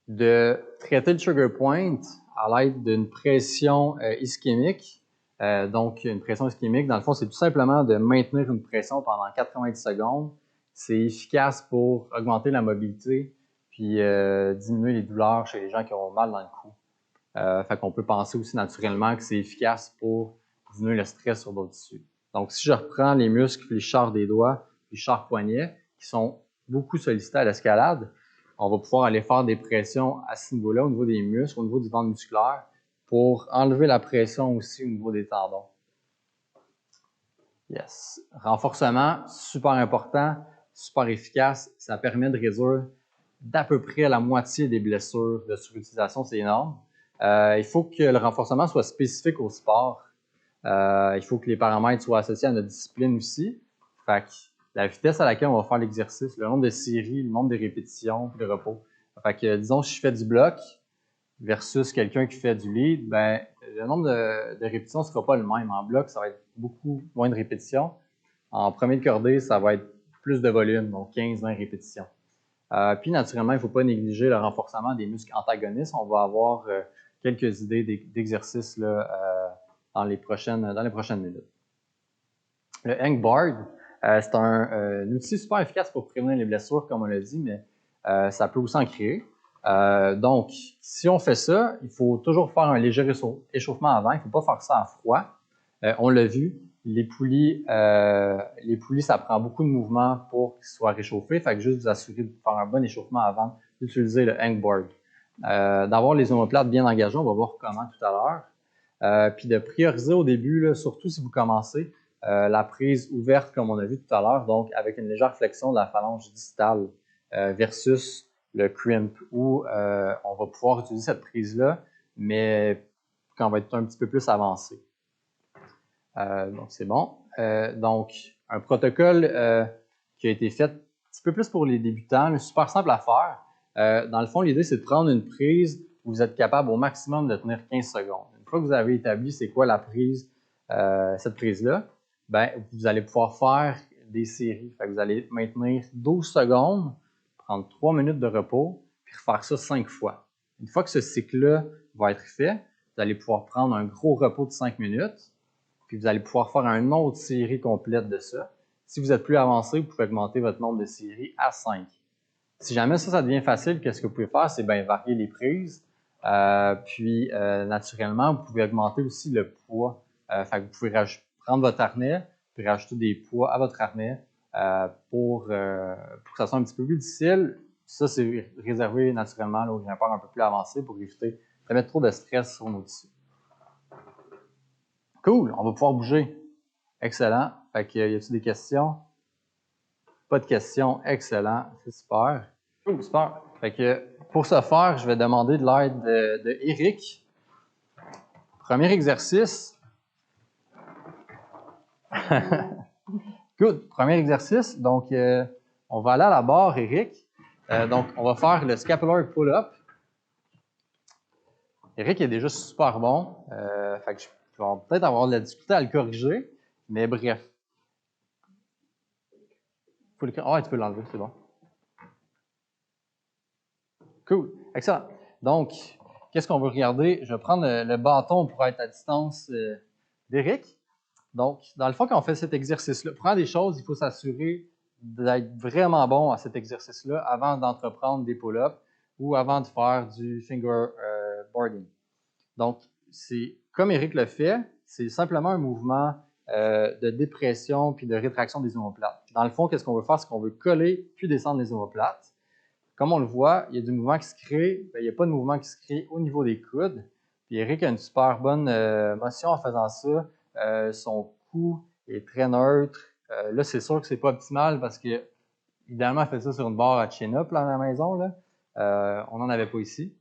De traiter le trigger point à l'aide d'une pression ischémique. Donc, une pression ischémique, dans le fond, c'est tout simplement de maintenir une pression pendant 90 secondes. C'est efficace pour augmenter la mobilité puis diminuer les douleurs chez les gens qui ont mal dans le cou. Fait qu'on peut penser aussi naturellement que c'est efficace pour diminuer le stress sur d'autres tissus. Donc, si je reprends les muscles fléchards des doigts, fléchards poignets, qui sont beaucoup sollicités à l'escalade, on va pouvoir aller faire des pressions à ce niveau-là, au niveau des muscles, au niveau du ventre musculaire, pour enlever la pression aussi au niveau des tendons. Yes. Renforcement, super important, super efficace. Ça permet de réduire d'à peu près la moitié des blessures de surutilisation, c'est énorme. Il faut que le renforcement soit spécifique au sport. Il faut que les paramètres soient associés à notre discipline aussi. Fait que la vitesse à laquelle on va faire l'exercice, le nombre de séries, le nombre de répétitions, puis le repos. Fait que, disons, si je fais du bloc versus quelqu'un qui fait du lead, ben, le nombre de répétitions ne sera pas le même. En bloc, ça va être beaucoup moins de répétitions. En premier de cordée, ça va être plus de volume, donc 15-20 répétitions. Puis, naturellement, il ne faut pas négliger le renforcement des muscles antagonistes. On va avoir quelques idées d'exercices dans les prochaines minutes. Le hangboard, c'est un outil super efficace pour prévenir les blessures, comme on l'a dit, mais ça peut aussi en créer. Donc, si on fait ça, il faut toujours faire un léger échauffement avant. Il ne faut pas faire ça à froid. On l'a vu, les poulies, ça prend beaucoup de mouvement pour qu'ils soient réchauffés. Fait que juste vous assurer de faire un bon échauffement avant d'utiliser le hangboard. D'avoir les omoplates bien engagées, on va voir comment tout à l'heure. Puis de prioriser au début, là, surtout si vous commencez, la prise ouverte comme on a vu tout à l'heure, donc avec une légère flexion de la phalange distale versus le crimp où on va pouvoir utiliser cette prise-là, mais quand on va être un petit peu plus avancé. Donc, c'est bon. Donc, un protocole qui a été fait un petit peu plus pour les débutants, mais super simple à faire. Dans le fond, l'idée, c'est de prendre une prise où vous êtes capable au maximum de tenir 15 secondes. Une fois que vous avez établi c'est quoi la prise, cette prise-là, ben, vous allez pouvoir faire des séries. Fait que vous allez maintenir 12 secondes, prendre 3 minutes de repos, puis refaire ça 5 fois. Une fois que ce cycle-là va être fait, vous allez pouvoir prendre un gros repos de 5 minutes, puis vous allez pouvoir faire une autre série complète de ça. Si vous êtes plus avancé, vous pouvez augmenter votre nombre de séries à 5. Si jamais ça devient facile, qu'est-ce que vous pouvez faire? C'est bien varier les prises. Puis, naturellement, vous pouvez augmenter aussi le poids. Fait que vous pouvez prendre votre harnais, puis rajouter des poids à votre harnais pour que ça soit un petit peu plus difficile. Ça, c'est réservé naturellement aux grimpeurs un peu plus avancés pour éviter de mettre trop de stress sur nos tissus. Cool, on va pouvoir bouger. Excellent. Fait que, y a-t-il des questions? Pas de questions. Excellent. C'est super. Cool, super. Fait que, pour ce faire, je vais demander de l'aide de Eric. Premier exercice. Good. Premier exercice. Donc, on va aller à la barre, Eric. Donc, on va faire le scapular pull-up. Eric est déjà super bon. Fait que je vais peut-être avoir de la difficulté à le corriger. Mais bref. Ah, tu peux l'enlever, c'est bon. Cool. Excellent. Donc, qu'est-ce qu'on veut regarder? Je vais prendre le bâton pour être à distance d'Éric. Donc, dans le fond, quand on fait cet exercice-là, pour faire des choses, il faut s'assurer d'être vraiment bon à cet exercice-là avant d'entreprendre des pull-ups ou avant de faire du fingerboarding. Donc, c'est comme Éric le fait, c'est simplement un mouvement de dépression puis de rétraction des omoplates. Dans le fond, qu'est-ce qu'on veut faire? C'est qu'on veut coller puis descendre les omoplates. Comme on le voit, il y a du mouvement qui se crée. Bien, il n'y a pas de mouvement qui se crée au niveau des coudes. Puis Eric a une super bonne motion en faisant ça. Son cou est très neutre. Là, c'est sûr que c'est pas optimal parce que, idéalement, il fait ça sur une barre à chin-up là, à la maison. Là. On n'en avait pas ici.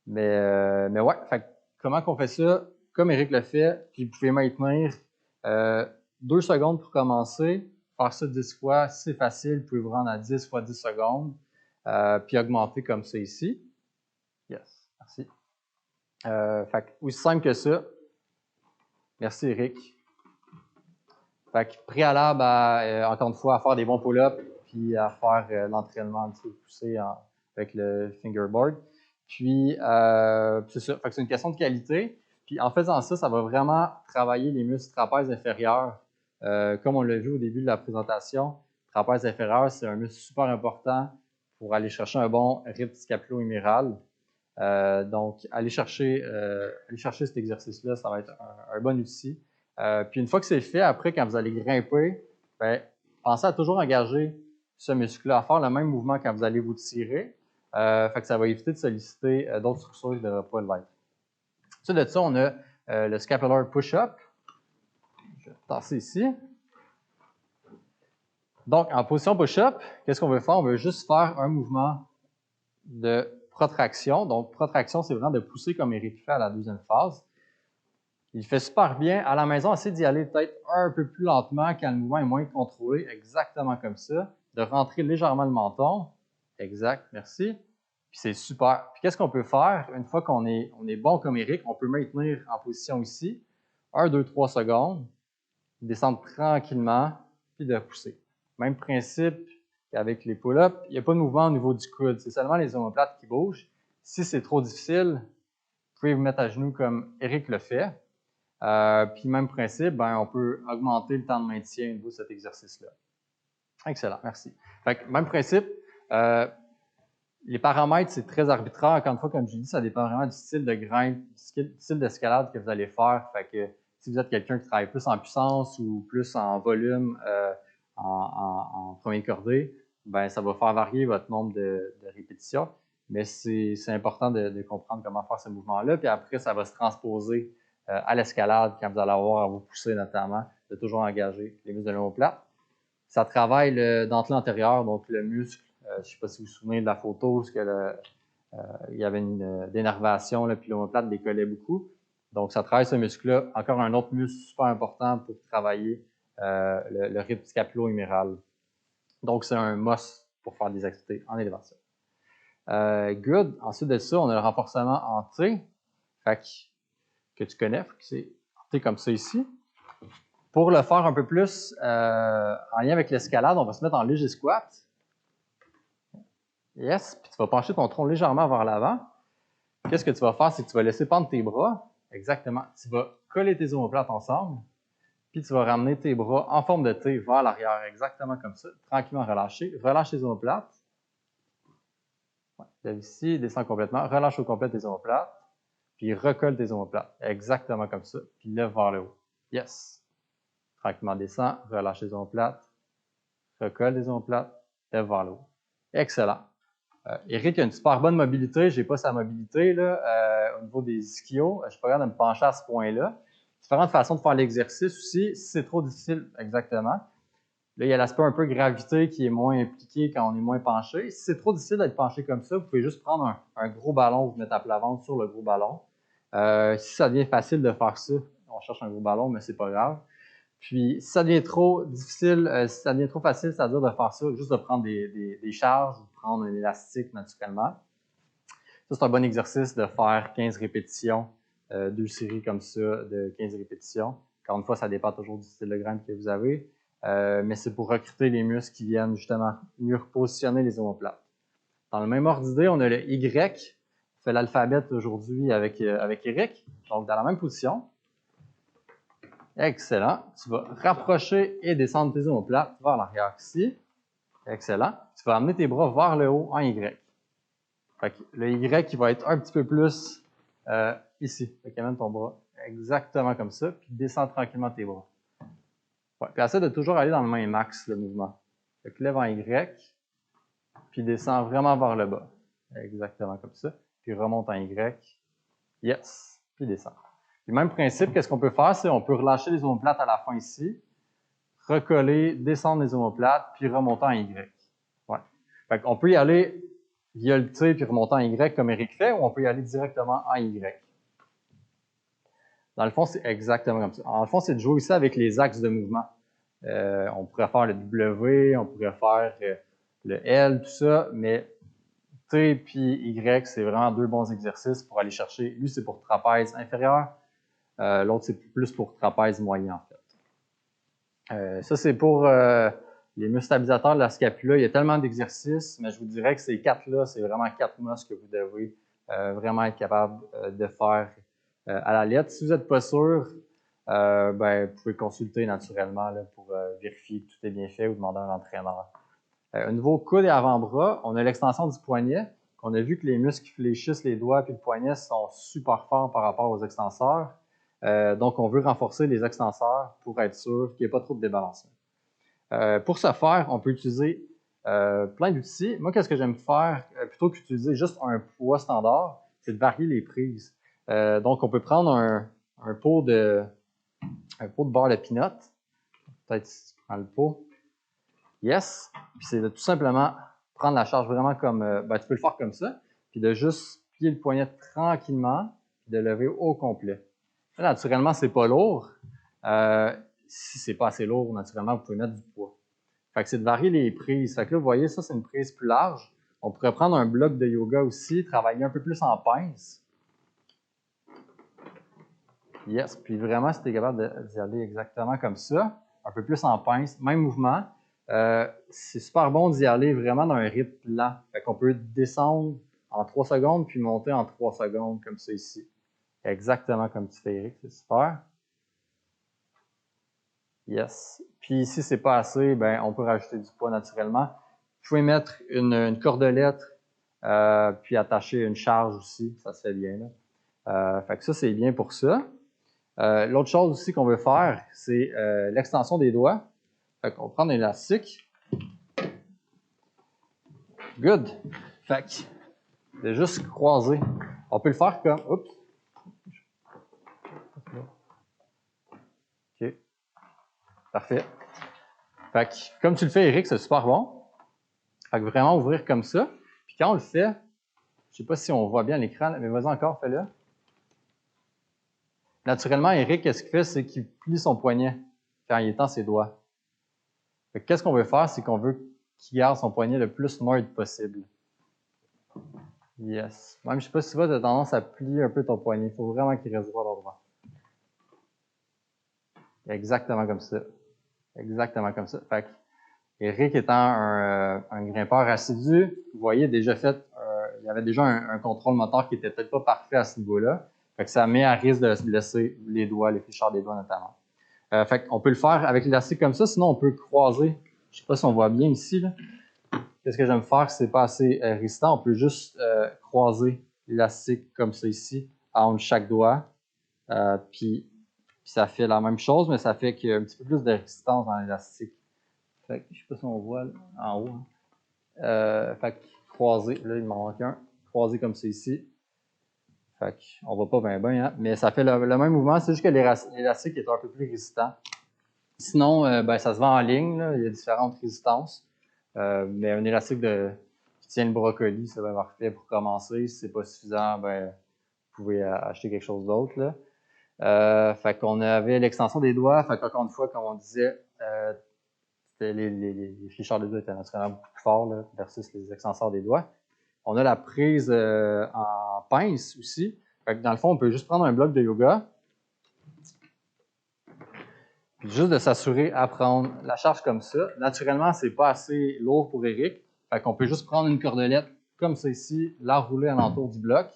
Mais ouais, fait, comment qu'on fait ça? Comme Eric le fait, puis vous pouvez maintenir 2 secondes pour commencer. Faire ça 10 fois, c'est facile. Vous pouvez vous rendre à 10 fois 10 secondes. Puis augmenter comme ça ici. Yes, merci. Fait que aussi simple que ça. Merci, Eric. Fait que préalable à, encore une fois, à faire des bons pull-ups, puis puis à faire l'entraînement un petit peu poussé avec le fingerboard. Puis, c'est ça. Fait que c'est une question de qualité. Puis, en faisant ça, ça va vraiment travailler les muscles trapèzes inférieurs. Comme on l'a vu au début de la présentation, trapèze inférieur, c'est un muscle super important pour aller chercher un bon rythme scapulo-huméral. Donc, aller chercher cet exercice-là, ça va être un bon outil. Puis, une fois que c'est fait, après, quand vous allez grimper, ben, pensez à toujours engager ce muscle-là, à faire le même mouvement quand vous allez vous tirer. Fait que ça va éviter de solliciter d'autres structures qui ne devraient pas l'être. Ensuite de ça, on a le scapular push-up. Je vais tasser ici. Donc, en position push-up, qu'est-ce qu'on veut faire? On veut juste faire un mouvement de protraction. Donc, protraction, c'est vraiment de pousser comme Eric fait à la deuxième phase. Il fait super bien. À la maison, essayez d'y aller peut-être un peu plus lentement quand le mouvement est moins contrôlé, exactement comme ça. De rentrer légèrement le menton. Exact, merci. Puis c'est super. Puis qu'est-ce qu'on peut faire? Une fois qu'on est bon comme Eric, on peut maintenir en position ici. 1, 2, 3 secondes. Descendre tranquillement, puis de pousser. Même principe qu'avec les pull-ups. Il n'y a pas de mouvement au niveau du coude. C'est seulement les omoplates qui bougent. Si c'est trop difficile, vous pouvez vous mettre à genoux comme Eric le fait. Puis même principe, ben, on peut augmenter le temps de maintien au niveau de cet exercice-là. Excellent, merci. Fait que, même principe, les paramètres, c'est très arbitraire. Encore une fois, comme je dis, ça dépend vraiment du style de grimpe, du style d'escalade que vous allez faire. Fait que si vous êtes quelqu'un qui travaille plus en puissance ou plus en volume, en premier cordée, ben ça va faire varier votre nombre de répétitions. Mais c'est important de comprendre comment faire ce mouvement-là. Puis après, ça va se transposer à l'escalade quand vous allez avoir à vous pousser notamment, de toujours engager les muscles de l'omoplate. Ça travaille le dentelé antérieur, donc le muscle. Je ne sais pas si vous vous souvenez de la photo, parce que il y avait une dénervation, puis l'omoplate décollait beaucoup. Donc, ça travaille ce muscle-là. Encore un autre muscle super important pour travailler le rythme scapulo-huméral. Donc, c'est un must pour faire des activités en élévation. Good. Ensuite de ça, on a le renforcement en T, que tu connais, c'est en T comme ça ici. Pour le faire un peu plus en lien avec l'escalade, on va se mettre en léger squat. Yes, puis tu vas pencher ton tronc légèrement vers l'avant. Qu'est-ce que tu vas faire? C'est que tu vas laisser pendre tes bras. Exactement. Tu vas coller tes omoplates ensemble, puis tu vas ramener tes bras en forme de T vers l'arrière, exactement comme ça. Tranquillement relâché. Relâche tes omoplates. Ouais, lève ici, descends complètement. Relâche au complet tes omoplates, puis recolle tes omoplates. Exactement comme ça. Puis lève vers le haut. Yes. Tranquillement descends, relâche les omoplates, recolle les omoplates, lève vers le haut. Excellent. Eric a une super bonne mobilité. Je n'ai pas sa mobilité là, au niveau des ischios. Je suis pas capable de me pencher à ce point-là. Différentes façons de faire l'exercice aussi. Si c'est trop difficile, exactement. Là, il y a l'aspect un peu gravité qui est moins impliqué quand on est moins penché. Si c'est trop difficile d'être penché comme ça, vous pouvez juste prendre un gros ballon, vous mettre à plat ventre sur le gros ballon. Si ça devient facile de faire ça, on cherche un gros ballon, mais c'est pas grave. Puis, si ça devient trop difficile, si ça devient trop facile, c'est-à-dire de faire ça, juste de prendre des charges ou de prendre un élastique naturellement. Ça, c'est un bon exercice de faire 15 répétitions, 2 séries comme ça de 15 répétitions. Encore une fois, ça dépend toujours du style de grimpe que vous avez, mais c'est pour recruter les muscles qui viennent justement mieux repositionner les omoplates. Dans le même ordre d'idée, on a le Y. On fait l'alphabet aujourd'hui avec Eric, donc dans la même position. Excellent. Tu vas rapprocher et descendre tes omoplates vers l'arrière ici. Excellent. Tu vas amener tes bras vers le haut en Y. Fait que le Y qui va être un petit peu plus ici. Fait que amène ton bras exactement comme ça, puis descends tranquillement tes bras. Ouais, puis essaie de toujours aller dans le même axe, le mouvement. Fait que lève en Y, puis descends vraiment vers le bas. Exactement comme ça. Puis remonte en Y. Yes. Puis descends. Puis même principe, qu'est-ce qu'on peut faire? C'est on peut relâcher les omoplates à la fin ici, recoller, descendre les omoplates, puis remonter en Y. Ouais. Fait qu'on peut y aller via le T puis remonter en Y comme Eric fait, ou on peut y aller directement en Y. Dans le fond, c'est exactement comme ça. En le fond, c'est de jouer aussi avec les axes de mouvement. On pourrait faire le W, on pourrait faire le L, tout ça, mais T puis Y, c'est vraiment deux bons exercices pour aller chercher. Lui, c'est pour trapèze inférieur. L'autre, c'est plus pour trapèze moyen, en fait. Ça, c'est pour Les muscles stabilisateurs de la scapula, il y a tellement d'exercices, mais je vous dirais que ces 4-là, c'est vraiment 4 muscles que vous devez vraiment être capable de faire à la lettre. Si vous n'êtes pas sûr, vous pouvez consulter naturellement là, pour vérifier que tout est bien fait ou demander à un entraîneur. Au niveau coude et avant-bras, on a l'extension du poignet. On a vu que les muscles qui fléchissent les doigts et le poignet sont super forts par rapport aux extenseurs. Donc, on veut renforcer les extenseurs pour être sûr qu'il n'y ait pas trop de débalancement. Pour ce faire, on peut utiliser plein d'outils. Moi, qu'est-ce que j'aime faire, plutôt qu'utiliser juste un poids standard, c'est de varier les prises. Donc, on peut prendre un pot de beurre de peanut. Peut-être si tu prends le pot. Yes. Puis c'est de tout simplement prendre la charge vraiment comme, tu peux le faire comme ça, puis de juste plier le poignet tranquillement, puis de lever au complet. Là, naturellement, c'est pas lourd. Si c'est pas assez lourd, naturellement, vous pouvez mettre du poids. Fait que c'est de varier les prises. Fait que là, vous voyez, ça, c'est une prise plus large. On pourrait prendre un bloc de yoga aussi, travailler un peu plus en pince. Yes, puis vraiment, si tu es capable d'y aller exactement comme ça, un peu plus en pince, même mouvement, c'est super bon d'y aller vraiment dans un rythme lent. Fait qu'on peut descendre en 3 secondes, puis monter en 3 secondes, comme ça ici. Exactement comme tu fais, Eric, c'est super. Yes. Puis si c'est pas assez, on peut rajouter du poids naturellement. Vous pouvez mettre une cordelette, puis attacher une charge aussi, ça se fait bien. Là. Fait que ça, c'est bien pour ça. L'autre chose aussi qu'on veut faire, c'est l'extension des doigts. Fait qu'on prend un élastique. Good. Fait que de juste croiser. On peut le faire comme... Oups. OK. Parfait. Fait que, comme tu le fais, Eric, c'est super bon. Fait que vraiment ouvrir comme ça. Puis quand on le fait, je sais pas si on voit bien l'écran, mais vas-y encore, fais-le. Naturellement, Eric, qu'est-ce qu'il fait? C'est qu'il plie son poignet quand il étend ses doigts. Fait que qu'est-ce qu'on veut faire? C'est qu'on veut qu'il garde son poignet le plus neutre possible. Yes. Même, je sais pas si tu vois, tu as tendance à plier un peu ton poignet. Il faut vraiment qu'il reste droit à l'endroit. Exactement comme ça. Exactement comme ça. Fait que Eric étant un grimpeur assidu, vous voyez déjà fait, il y avait déjà un contrôle moteur qui était peut-être pas parfait à ce niveau-là. Fait que ça met à risque de se blesser les doigts, les flécheurs des doigts notamment. Fait qu'on peut le faire avec l'élastique comme ça, sinon on peut croiser. Je sais pas si on voit bien ici, là. Qu'est-ce que j'aime faire si c'est pas assez résistant? On peut juste croiser l'élastique comme ça ici, entre chaque doigt. Puis ça fait la même chose, mais ça fait qu'il y a un petit peu plus de résistance dans l'élastique. Fait que, je sais pas si on voit là, en haut. Fait que croiser, là il m'en manque un. Croiser comme ça ici. Fait qu'on voit pas bien, hein? Mais ça fait le même mouvement, c'est juste que l'élastique est un peu plus résistant. Sinon, ça se vend en ligne, là. Il y a différentes résistances. Mais un élastique qui tient le brocoli, c'est bien parfait pour commencer. Si c'est pas suffisant, vous pouvez acheter quelque chose d'autre. Fait qu'on avait l'extension des doigts. Fait qu'encore une fois, comme on disait, les flécheurs des doigts étaient naturellement beaucoup plus forts là, versus les extenseurs des doigts. On a la prise en pince aussi. Fait que dans le fond, on peut juste prendre un bloc de yoga. Puis juste de s'assurer à prendre la charge comme ça. Naturellement, c'est pas assez lourd pour Eric. Fait qu'on peut juste prendre une cordelette comme ça ici, la rouler alentour du bloc.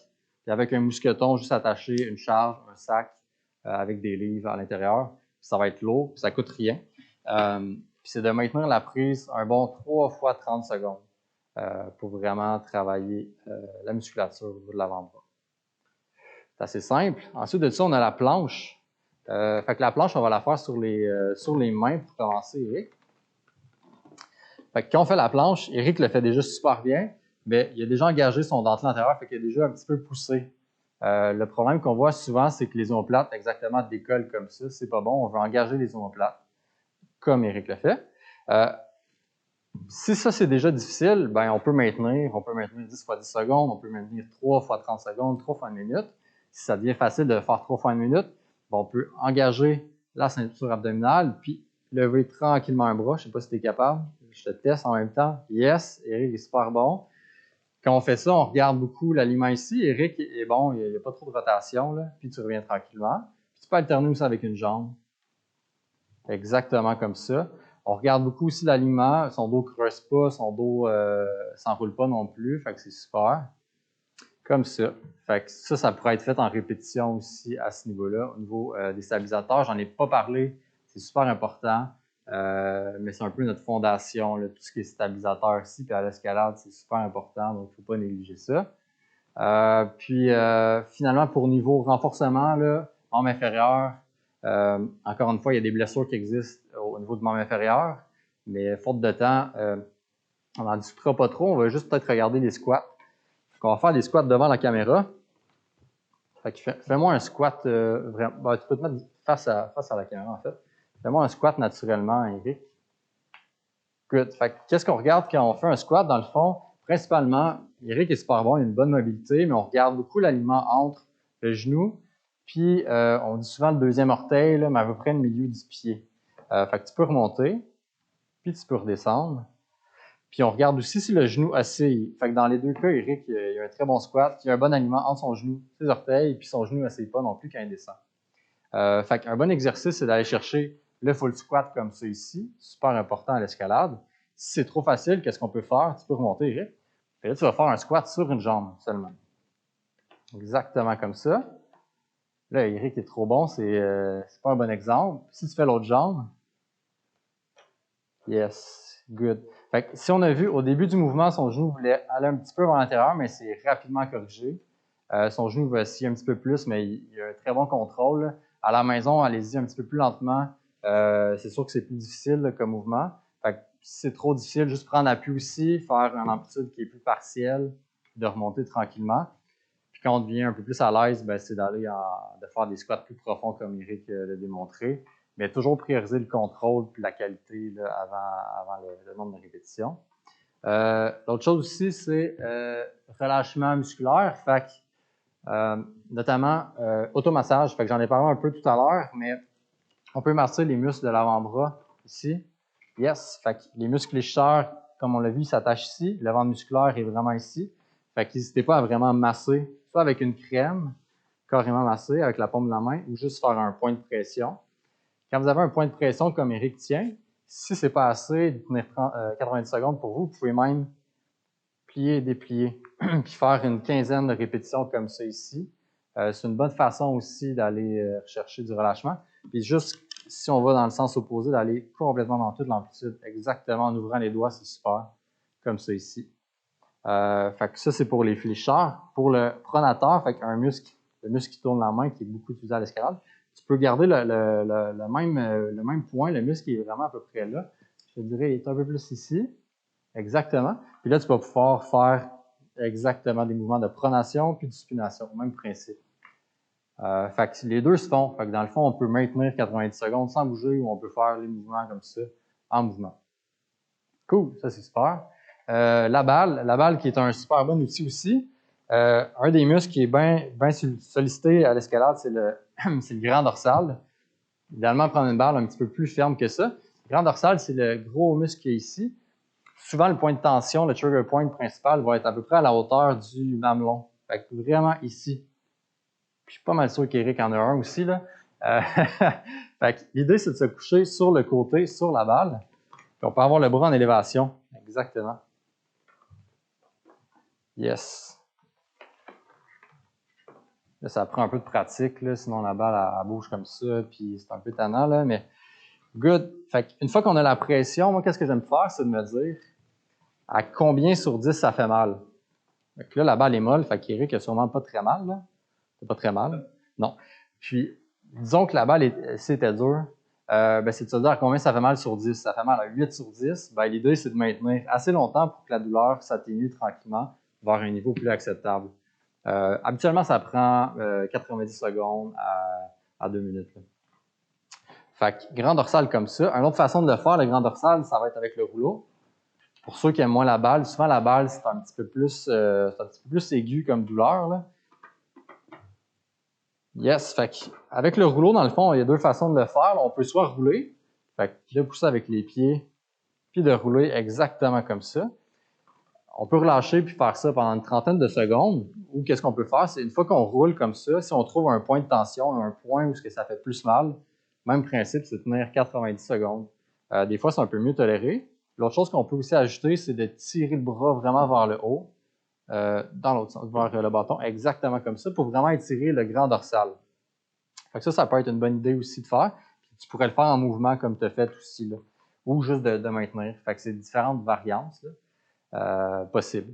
Puis avec un mousqueton, juste attacher une charge, un sac avec des livres à l'intérieur. Ça va être lourd, puis ça coûte rien. Puis c'est de maintenir la prise un bon 3 fois 30 secondes pour vraiment travailler la musculature au niveau de l'avant-bras. C'est assez simple. Ensuite de ça, on a la planche. Fait que la planche, on va la faire sur les mains pour commencer, Eric. Fait que quand on fait la planche, Eric le fait déjà super bien, mais il a déjà engagé son dentelé antérieur, fait qu'il a déjà un petit peu poussé. Le problème qu'on voit souvent, c'est que les omoplates, exactement, décollent comme ça. C'est pas bon. On veut engager les omoplates, comme Eric le fait. Si ça, c'est déjà difficile, on peut maintenir 10 fois 10 secondes, on peut maintenir 3 fois 30 secondes, 3 fois 1 minute. Si ça devient facile de faire 3 fois 1 minute, on peut engager la ceinture abdominale, puis lever tranquillement un bras. Je ne sais pas si tu es capable. Je te teste en même temps. Yes, Eric est super bon. Quand on fait ça, on regarde beaucoup l'aliment ici. Eric est bon, il n'y a pas trop de rotation, là. Puis tu reviens tranquillement. Puis tu peux alterner aussi avec une jambe. Exactement comme ça. On regarde beaucoup aussi l'alignement. Son dos ne creuse pas, son dos s'enroule pas non plus. Fait que c'est super. Comme ça. Fait que ça pourrait être fait en répétition aussi à ce niveau-là. Au niveau des stabilisateurs, j'en ai pas parlé. C'est super important. Mais c'est un peu notre fondation, là, tout ce qui est stabilisateur ici, puis à l'escalade, c'est super important, donc il ne faut pas négliger ça. Finalement, pour niveau renforcement, là, membre inférieur, encore une fois, il y a des blessures qui existent au niveau du membre inférieur, mais faute de temps, on n'en discutera pas trop, on va juste peut-être regarder les squats. Donc, on va faire des squats devant la caméra. Fait que fais-moi un squat vraiment. Tu peux te mettre face à la caméra, en fait. Fais-moi un squat naturellement, Eric. Good. Fait que qu'est-ce qu'on regarde quand on fait un squat? Dans le fond, principalement, Eric est super bon, il a une bonne mobilité, mais on regarde beaucoup l'alignement entre le genou, puis on dit souvent le deuxième orteil, là, mais à peu près le milieu du pied. Fait que tu peux remonter, puis tu peux redescendre. Puis on regarde aussi si le genou oscille. Fait que dans les deux cas, Eric, il a un très bon squat, il a un bon alignement entre son genou, ses orteils, puis son genou oscille pas non plus quand il descend. Fait qu'un bon exercice, c'est d'aller chercher le full squat comme ça ici, super important à l'escalade. Si c'est trop facile, qu'est-ce qu'on peut faire? Tu peux remonter, Eric. Et là, tu vas faire un squat sur une jambe seulement. Exactement comme ça. Là, Eric est trop bon, c'est pas un bon exemple. Si tu fais l'autre jambe, yes, good. Fait que si on a vu au début du mouvement, son genou voulait aller un petit peu vers l'intérieur, mais c'est rapidement corrigé. Son genou va osciller un petit peu plus, mais il a un très bon contrôle. Là. À la maison, allez-y un petit peu plus lentement. C'est sûr que c'est plus difficile là, comme mouvement. Fait que si c'est trop difficile, juste prendre appui aussi, faire une amplitude qui est plus partielle, de remonter tranquillement. Puis quand on devient un peu plus à l'aise, ben, c'est de faire des squats plus profonds comme Eric l'a démontré. Mais toujours prioriser le contrôle et la qualité là, avant le nombre de répétitions. L'autre chose aussi, c'est relâchement musculaire. Fait que, notamment automassage. Fait que j'en ai parlé un peu tout à l'heure, mais on peut masser les muscles de l'avant-bras ici. Yes. Fait que les muscles fléchisseurs, comme on l'a vu, s'attachent ici. Le ventre musculaire est vraiment ici. Fait que n'hésitez pas à vraiment masser, soit avec une crème, carrément masser avec la paume de la main, ou juste faire un point de pression. Quand vous avez un point de pression comme Eric tient, si c'est pas assez de tenir 90 secondes pour vous, vous pouvez même plier et déplier, puis faire une quinzaine de répétitions comme ça ici. C'est une bonne façon aussi d'aller rechercher du relâchement. Puis juste, si on va dans le sens opposé, d'aller complètement dans toute l'amplitude, exactement en ouvrant les doigts, c'est super, comme ça ici. Fait que ça, c'est pour les fléchisseurs. Pour le pronateur, fait qu'un muscle, le muscle qui tourne la main, qui est beaucoup utilisé à l'escalade, tu peux garder le même point, le muscle qui est vraiment à peu près là. Je te dirais, il est un peu plus ici. Exactement. Puis là, tu vas pouvoir faire exactement des mouvements de pronation puis de supination, même principe. Fait que les deux se font. Fait que dans le fond, on peut maintenir 90 secondes sans bouger ou on peut faire les mouvements comme ça en mouvement. Cool, ça c'est super. La balle qui est un super bon outil aussi. Un des muscles qui est bien sollicité à l'escalade, c'est le grand dorsal. Idéalement, prendre une balle un petit peu plus ferme que ça. Le grand dorsal, c'est le gros muscle qui est ici. Souvent, le point de tension, le trigger point principal, va être à peu près à la hauteur du mamelon. Fait que vraiment ici. Puis, je suis pas mal sûr qu'Eric en a un aussi, là. Fait que l'idée, c'est de se coucher sur le côté, sur la balle. Puis on peut avoir le bras en élévation. Exactement. Yes. Là, ça prend un peu de pratique, là, sinon la balle, elle bouge comme ça, puis c'est un peu tannant, là, mais good. Fait qu'une fois qu'on a la pression, moi, qu'est-ce que j'aime faire, c'est de me dire à combien sur 10 ça fait mal. Fait que là, la balle est molle, fait qu'Eric a sûrement pas très mal, là. C'est pas très mal. Non. Puis, disons que la balle, c'était dur, c'est de se dire à combien ça fait mal sur 10. Ça fait mal à 8 sur 10. Ben, l'idée, c'est de maintenir assez longtemps pour que la douleur s'atténue tranquillement vers un niveau plus acceptable. Habituellement, ça prend 90 secondes à 2 minutes. Là. Fait que grand dorsal comme ça. Une autre façon de le faire, le grand dorsal, ça va être avec le rouleau. Pour ceux qui aiment moins la balle, souvent la balle, c'est un petit peu plus aigu comme douleur. Là. Yes, fait que avec le rouleau, dans le fond, il y a deux façons de le faire. On peut soit rouler, fait que de pousser avec les pieds, puis de rouler exactement comme ça. On peut relâcher puis faire ça pendant une trentaine de secondes. Ou qu'est-ce qu'on peut faire, c'est une fois qu'on roule comme ça, si on trouve un point de tension, un point où ça fait plus mal, même principe, c'est de tenir 90 secondes. Des fois, c'est un peu mieux toléré. L'autre chose qu'on peut aussi ajouter, c'est de tirer le bras vraiment vers le haut, dans l'autre sens, vers le bâton, exactement comme ça, pour vraiment étirer le grand dorsal. Fait que ça peut être une bonne idée aussi de faire. Puis tu pourrais le faire en mouvement comme tu as fait aussi, là, ou juste de maintenir. Fait que c'est différentes variantes là, possibles.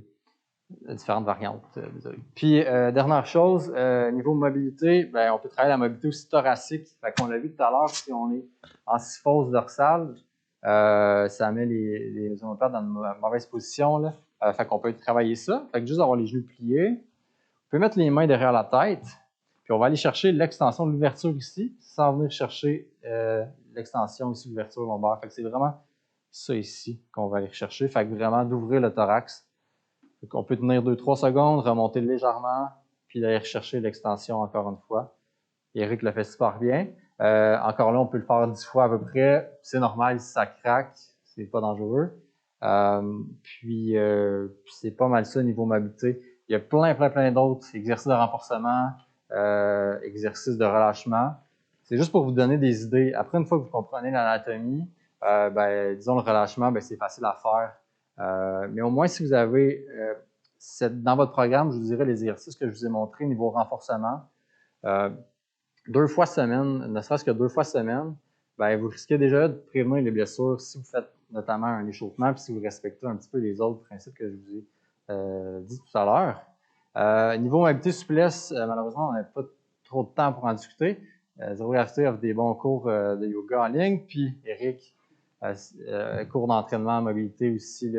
Différentes variantes, désolé. Puis, dernière chose, niveau mobilité, ben, on peut travailler la mobilité aussi thoracique. Fait qu'on l'a vu tout à l'heure, si on est en syphose dorsale, ça met les omoplates dans une mauvaise position. Là. Fait qu'on peut travailler ça. Fait que juste avoir les genoux pliés. On peut mettre les mains derrière la tête. Puis on va aller chercher l'extension de l'ouverture ici, sans venir chercher l'extension ici, l'ouverture lombaire. Fait que c'est vraiment ça ici qu'on va aller chercher. Fait que vraiment d'ouvrir le thorax. On peut tenir 2-3 secondes, remonter légèrement, puis aller rechercher l'extension encore une fois. Eric le fait super bien. Encore là, on peut le faire 10 fois à peu près. C'est normal si ça craque, c'est pas dangereux. Puis c'est pas mal ça au niveau mobilité. Il y a plein d'autres exercices de renforcement, exercices de relâchement. C'est juste pour vous donner des idées. Après, une fois que vous comprenez l'anatomie, disons le relâchement, c'est facile à faire. Mais au moins, si vous avez dans votre programme, je vous dirais les exercices que je vous ai montrés niveau renforcement. 2 fois semaine, ne serait-ce que 2 fois semaine, vous risquez déjà de prévenir les blessures si vous faites notamment un échauffement puis si vous respectez un petit peu les autres principes que je vous ai dit tout à l'heure. Niveau mobilité souplesse, malheureusement, on n'a pas trop de temps pour en discuter. Zero Gravité offre des bons cours de yoga en ligne, puis Eric, cours d'entraînement en mobilité aussi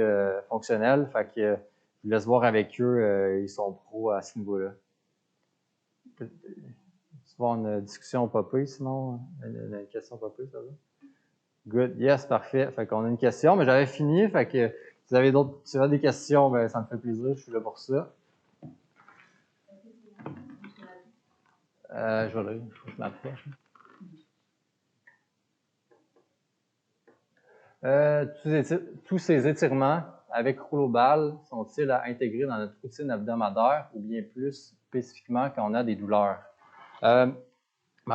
fonctionnel. Fait que je vous laisse voir avec eux, ils sont pros à ce niveau-là. Tu vas avoir une discussion popée, sinon, une question popée, ça va? Good. Yes, parfait. Fait qu'on a une question, mais j'avais fini. Fait que si vous avez des questions, ça me fait plaisir. Je suis là pour ça. Je vais lire. Faut que je m'approche. Tous ces étirements avec rouleau balle sont-ils à intégrer dans notre routine hebdomadaire ou bien plus spécifiquement quand on a des douleurs? En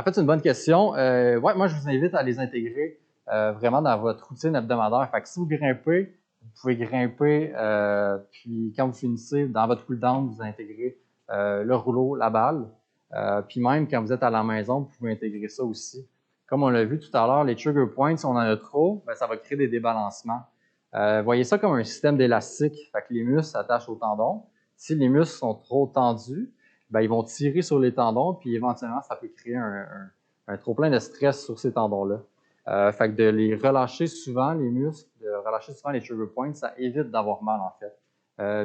fait, c'est une bonne question. Moi, je vous invite à les intégrer vraiment dans votre routine hebdomadaire. Fait que si vous grimpez, vous pouvez grimper, puis quand vous finissez, dans votre cool-down, vous intégrez le rouleau, la balle. Puis même quand vous êtes à la maison, vous pouvez intégrer ça aussi. Comme on l'a vu tout à l'heure, les trigger points, si on en a trop, ça va créer des débalancements. Voyez ça comme un système d'élastique. Fait que les muscles s'attachent aux tendons. Si les muscles sont trop tendus, ils vont tirer sur les tendons, puis éventuellement, ça peut créer un trop-plein de stress sur ces tendons-là. Fait que de les relâcher souvent, les muscles, de relâcher souvent les trigger points, ça évite d'avoir mal, en fait.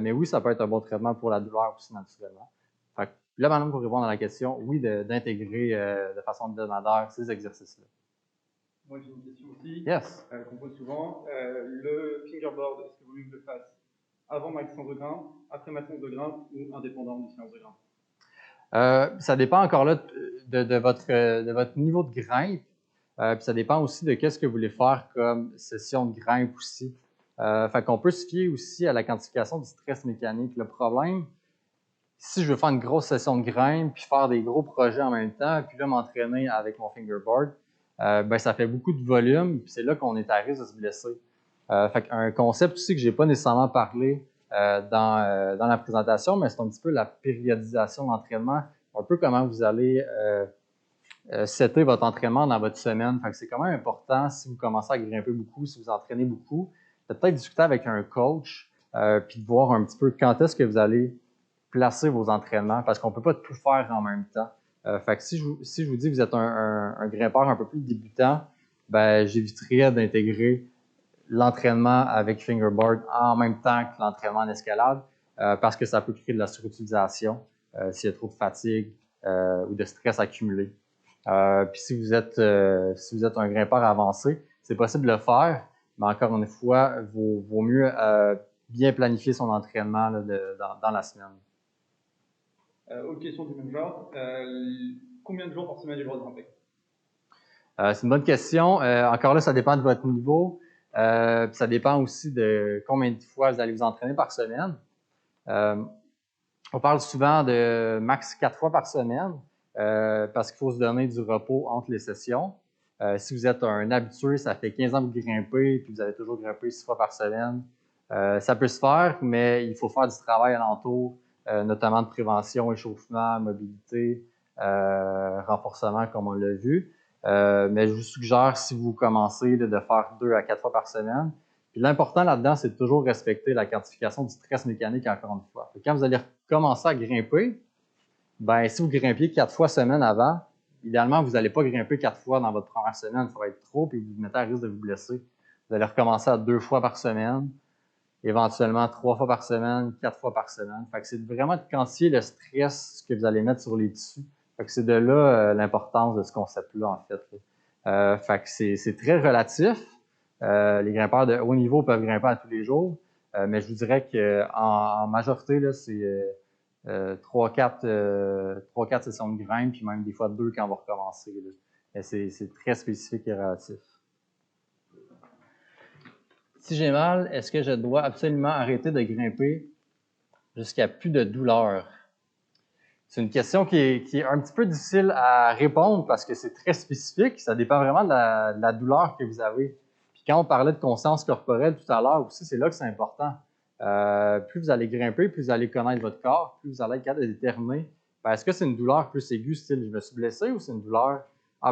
Mais oui, ça peut être un bon traitement pour la douleur aussi, naturellement. Fait que là, maintenant, pour répondre à la question, oui, d'intégrer de façon hebdomadaire ces exercices-là. Moi, j'ai une question aussi, yes. qu'on pose souvent. Le fingerboard, est-ce que vous voulez que je le fasse avant ma séance de grimpe, après ma séance de grimpe ou indépendant de séance de grimpe? Ça dépend encore là de votre niveau de grimpe. Puis ça dépend aussi de qu'est-ce que vous voulez faire comme session de grimpe aussi. Fait qu'on peut se fier aussi à la quantification du stress mécanique. Le problème, si je veux faire une grosse session de grimpe puis faire des gros projets en même temps, puis là m'entraîner avec mon fingerboard, ça fait beaucoup de volume, puis c'est là qu'on est à risque de se blesser. Fait qu'un concept aussi que j'ai pas nécessairement parlé dans la présentation, mais c'est un petit peu la périodisation de l'entraînement, un peu comment vous allez setter votre entraînement dans votre semaine. Fait que c'est quand même important si vous commencez à grimper beaucoup, si vous entraînez beaucoup, de peut-être discuter avec un coach, puis de voir un petit peu quand est-ce que vous allez placer vos entraînements, parce qu'on ne peut pas tout faire en même temps. Fait que si je vous dis que vous êtes un grimpeur un peu plus débutant, j'éviterais d'intégrer l'entraînement avec fingerboard en même temps que l'entraînement en escalade, parce que ça peut créer de la surutilisation s'il y a trop de fatigue ou de stress accumulé. Puis si vous êtes un grimpeur avancé, c'est possible de le faire, mais encore une fois, vaut mieux bien planifier son entraînement là, dans la semaine. Autre question du même genre. Combien de jours par semaine j'ai le droit de grimper? C'est une bonne question. Encore là, ça dépend de votre niveau. Ça dépend aussi de combien de fois vous allez vous entraîner par semaine. On parle souvent de max 4 fois par semaine parce qu'il faut se donner du repos entre les sessions. Si vous êtes un habitué, ça fait 15 ans que vous grimpez, puis vous avez toujours grimpé 6 fois par semaine, ça peut se faire, mais il faut faire du travail alentour, notamment de prévention, échauffement, mobilité, renforcement, comme on l'a vu. Mais je vous suggère, si vous commencez, de faire 2 à 4 fois par semaine. Puis l'important là-dedans, c'est de toujours respecter la quantification du stress mécanique encore une fois. Quand vous allez commencer à grimper, ben si vous grimpiez 4 fois semaine avant, idéalement, vous n'allez pas grimper 4 fois dans votre première semaine, ça va être trop, puis vous vous mettez à risque de vous blesser. Vous allez recommencer à 2 fois par semaine, éventuellement 3 fois par semaine, 4 fois par semaine. Fait que c'est vraiment de quantifier le stress que vous allez mettre sur les tissus. Fait que c'est de là l'importance de ce concept-là, en fait. Fait que c'est très relatif. Les grimpeurs de haut niveau peuvent grimper à tous les jours, mais je vous dirais qu'en majorité, là, c'est 3-4 sessions de grimpe, puis même des fois 2 quand on va recommencer. C'est très spécifique et relatif. Si j'ai mal, est-ce que je dois absolument arrêter de grimper jusqu'à plus de douleur? C'est une question qui est un petit peu difficile à répondre parce que c'est très spécifique. Ça dépend vraiment de la douleur que vous avez. Puis quand on parlait de conscience corporelle tout à l'heure aussi, c'est là que c'est important. Plus vous allez grimper, plus vous allez connaître votre corps, plus vous allez être capable de déterminer, est-ce que c'est une douleur plus aiguë, style je me suis blessé, ou c'est une douleur,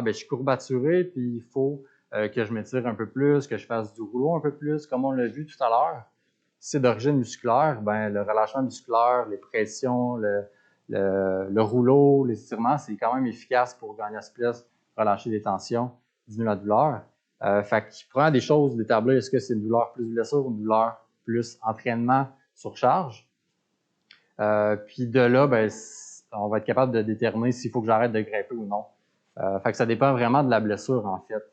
je suis courbaturé, puis il faut que je m'étire un peu plus, que je fasse du rouleau un peu plus, comme on l'a vu tout à l'heure. Si c'est d'origine musculaire, le relâchement musculaire, les pressions, le rouleau, les étirements, c'est quand même efficace pour gagner la souplesse, relâcher les tensions, diminuer la douleur. Fait qu'il prend des choses d'établir, est-ce que c'est une douleur plus blessure ou une douleur plus entraînement surcharge. Puis de là, on va être capable de déterminer s'il faut que j'arrête de grimper ou non. Fait que ça dépend vraiment de la blessure, en fait.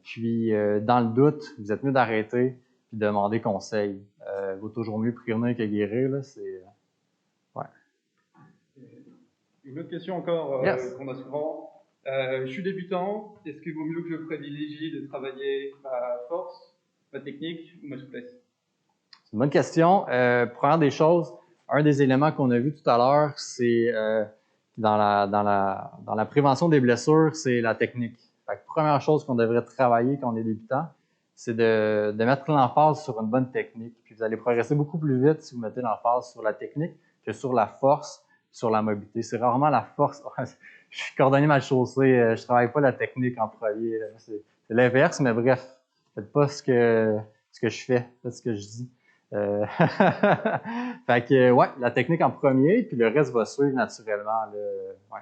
Puis, dans le doute, vous êtes mieux d'arrêter puis de demander conseil. Il vaut toujours mieux prévenir que guérir, là. Ouais. Une autre question encore qu'on a souvent. Je suis débutant. Est-ce qu'il vaut mieux que je privilégie de travailler ma force, ma technique ou ma souplesse? C'est une bonne question. Première des choses, un des éléments qu'on a vu tout à l'heure, c'est dans la prévention des blessures, c'est la technique. Fait que première chose qu'on devrait travailler quand on est débutant, c'est de mettre l'emphase sur une bonne technique. Puis vous allez progresser beaucoup plus vite si vous mettez l'emphase sur la technique que sur la force, sur la mobilité. C'est rarement la force. Je suis cordonnier mal chaussé, je travaille pas la technique en premier. C'est l'inverse, mais bref, faites pas ce que je fais, faites ce que je dis. Fait que, ouais, la technique en premier, puis le reste va suivre naturellement. Ouais.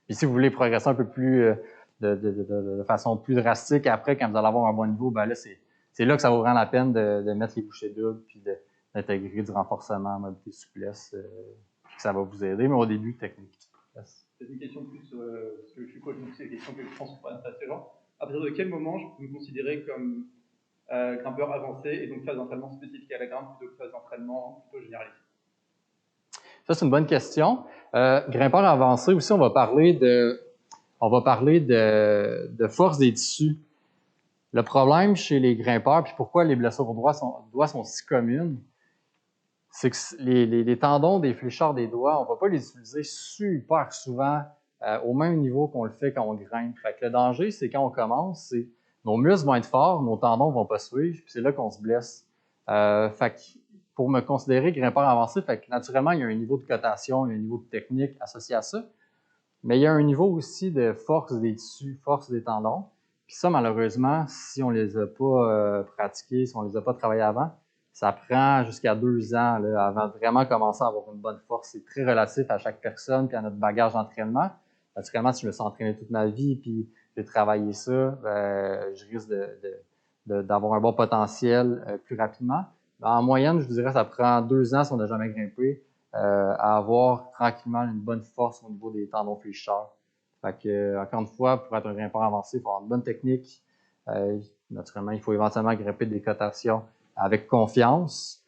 Puis si vous voulez progresser un peu plus de façon plus drastique après, quand vous allez avoir un bon niveau, là, c'est là que ça vaut vraiment la peine de mettre les bouchées doubles, puis d'intégrer du renforcement, mobilité, souplesse, que ça va vous aider, mais au début, technique. C'est une question plus, parce que je suis coach, donc c'est une question que je pense qu'on va intéresser les gens. À partir de quel moment je peux me considérer comme grimpeur avancé et donc phase d'entraînement spécifique à la grimpe plutôt que phase d'entraînement plutôt généraliste? Ça, c'est une bonne question. Grimpeur avancé aussi, on va parler de force des tissus. Le problème chez les grimpeurs, puis pourquoi les blessures aux doigts sont si communes, c'est que les tendons des fléchards des doigts, on ne va pas les utiliser super souvent au même niveau qu'on le fait quand on grimpe. Fait que le danger, c'est quand on commence, c'est nos muscles vont être forts, nos tendons ne vont pas suivre, puis c'est là qu'on se blesse. Fait que pour me considérer grimpeur avancé, fait que naturellement, il y a un niveau de cotation, il y a un niveau de technique associé à ça, mais il y a un niveau aussi de force des tissus, force des tendons. Puis ça, malheureusement, si on ne les a pas pratiqués, si on ne les a pas travaillés avant, ça prend jusqu'à 2 ans là, avant de vraiment commencer à avoir une bonne force. C'est très relatif à chaque personne puis à notre bagage d'entraînement. Naturellement, si je me suis entraîné toute ma vie puis j'ai travaillé ça, je risque d'avoir un bon potentiel plus rapidement. En moyenne, je vous dirais, ça prend 2 ans si on n'a jamais grimpé à avoir tranquillement une bonne force au niveau des tendons fléchisseurs. Fait que, encore une fois, pour être un grimpeur avancé, il faut avoir une bonne technique. Naturellement, il faut éventuellement grimper des cotations avec confiance.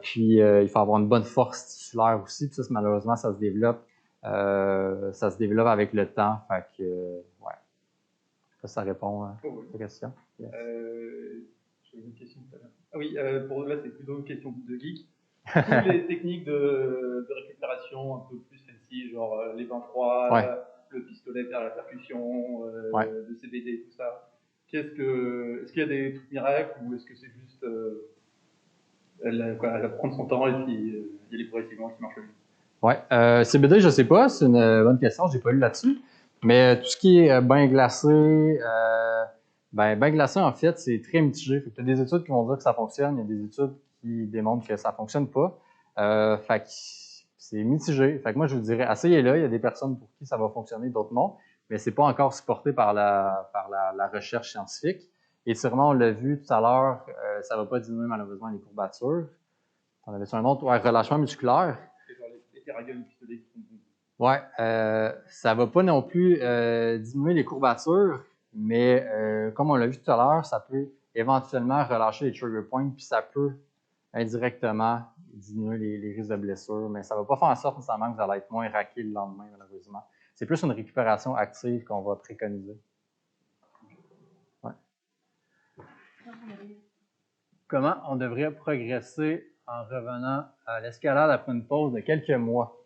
Puis, il faut avoir une bonne force tissulaire aussi. Puis ça, malheureusement, ça se développe. Ça se développe avec le temps. Fait que, ouais. Ça répond à ta question. Yes. J'avais une question tout à l'heure. Ah oui, pour là, c'est plutôt une question de geek. Toutes les techniques de récupération un peu plus fancy, genre les bains froids, le pistolet vers la percussion, Ouais. le CBD, tout ça. Est-ce qu'il y a des trucs miracles ou est-ce que c'est juste elle va prendre son temps et puis il y a les progressivement qui marchent mieux? Ouais. CBD, je sais pas, c'est une bonne question, j'ai pas lu là-dessus. Mais tout ce qui est bain glacé, bain glacé, en fait, c'est très mitigé. Fait que t'as des études qui vont dire que ça fonctionne, il y a des études qui démontrent que ça fonctionne pas. Fait que c'est mitigé. Fait que moi, je vous dirais, essayez-le. Il y a des personnes pour qui ça va fonctionner, d'autres non. Mais c'est pas encore supporté par la recherche scientifique. Étirement, on l'a vu tout à l'heure, ça va pas diminuer malheureusement les courbatures. On avait sur un autre, relâchement musculaire. C'est genre les terraguns pistolets qui font. Ouais, ça va pas non plus diminuer les courbatures, mais comme on l'a vu tout à l'heure, ça peut éventuellement relâcher les trigger points, puis ça peut indirectement diminuer les risques de blessures, mais ça va pas faire en sorte nécessairement que vous allez être moins raqué le lendemain, malheureusement. C'est plus une récupération active qu'on va préconiser. Ouais. Comment on devrait progresser en revenant à l'escalade après une pause de quelques mois?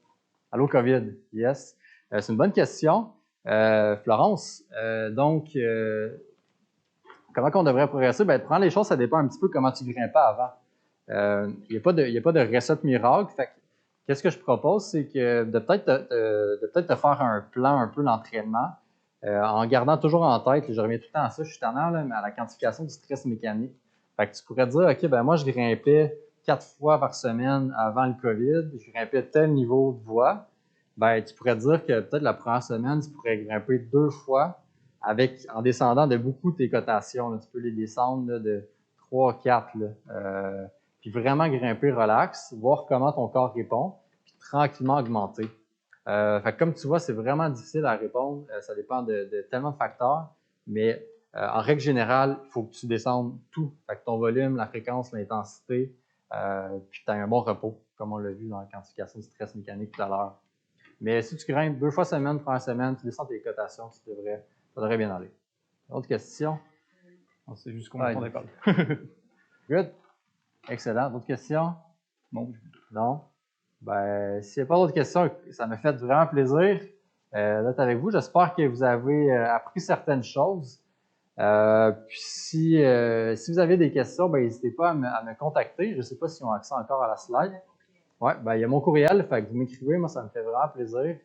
Allô, COVID? Yes. C'est une bonne question. Florence, donc, comment on devrait progresser? Ben, de prendre les choses, ça dépend un petit peu comment tu grimpais avant. Il n'y a pas de recette miracle. Fait que, qu'est-ce que je propose, c'est que de peut-être te faire un plan un peu d'entraînement en gardant toujours en tête, je reviens tout le temps à ça, je suis tannant, là, mais à la quantification du stress mécanique. Fait que tu pourrais dire, OK, ben moi, je grimpais 4 fois par semaine avant le COVID, je grimpais tel niveau de voix. Ben, tu pourrais dire que peut-être la première semaine, tu pourrais grimper 2 fois en descendant de beaucoup tes cotations. Là. Tu peux les descendre là, de 3, 4. Puis vraiment grimper relax, voir comment ton corps répond, puis tranquillement augmenter. Fait que comme tu vois, c'est vraiment difficile à répondre. Ça dépend de tellement de facteurs, mais en règle générale, il faut que tu descendes tout. Fait que ton volume, la fréquence, l'intensité, puis tu as un bon repos, comme on l'a vu dans la quantification du stress mécanique tout à l'heure. Mais si tu grimpes 2 fois semaine, première semaine, tu descends tes cotations, ça devrait bien aller. Autre question? On sait juste qu'on m'entendait parler. Good. Excellent. D'autres questions? Non. Non? Ben, s'il n'y a pas d'autres questions, ça m'a fait vraiment plaisir d'être avec vous. J'espère que vous avez appris certaines choses. Puis si vous avez des questions, ben, n'hésitez pas à me contacter. Je ne sais pas si on a accès encore à la slide. Oui, ben, il y a mon courriel, fait que vous m'écrivez, moi ça me fait vraiment plaisir.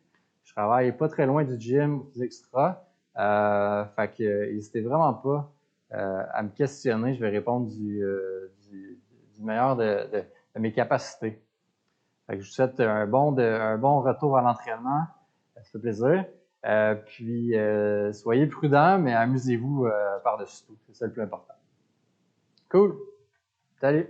Je travaille pas très loin du gym extra. Fait que n'hésitez vraiment pas à me questionner. Je vais répondre du meilleur de mes capacités. Fait que je vous souhaite un bon retour à l'entraînement. Ça fait plaisir. Puis soyez prudents, mais amusez-vous par-dessus tout. C'est ça le plus important. Cool. Salut!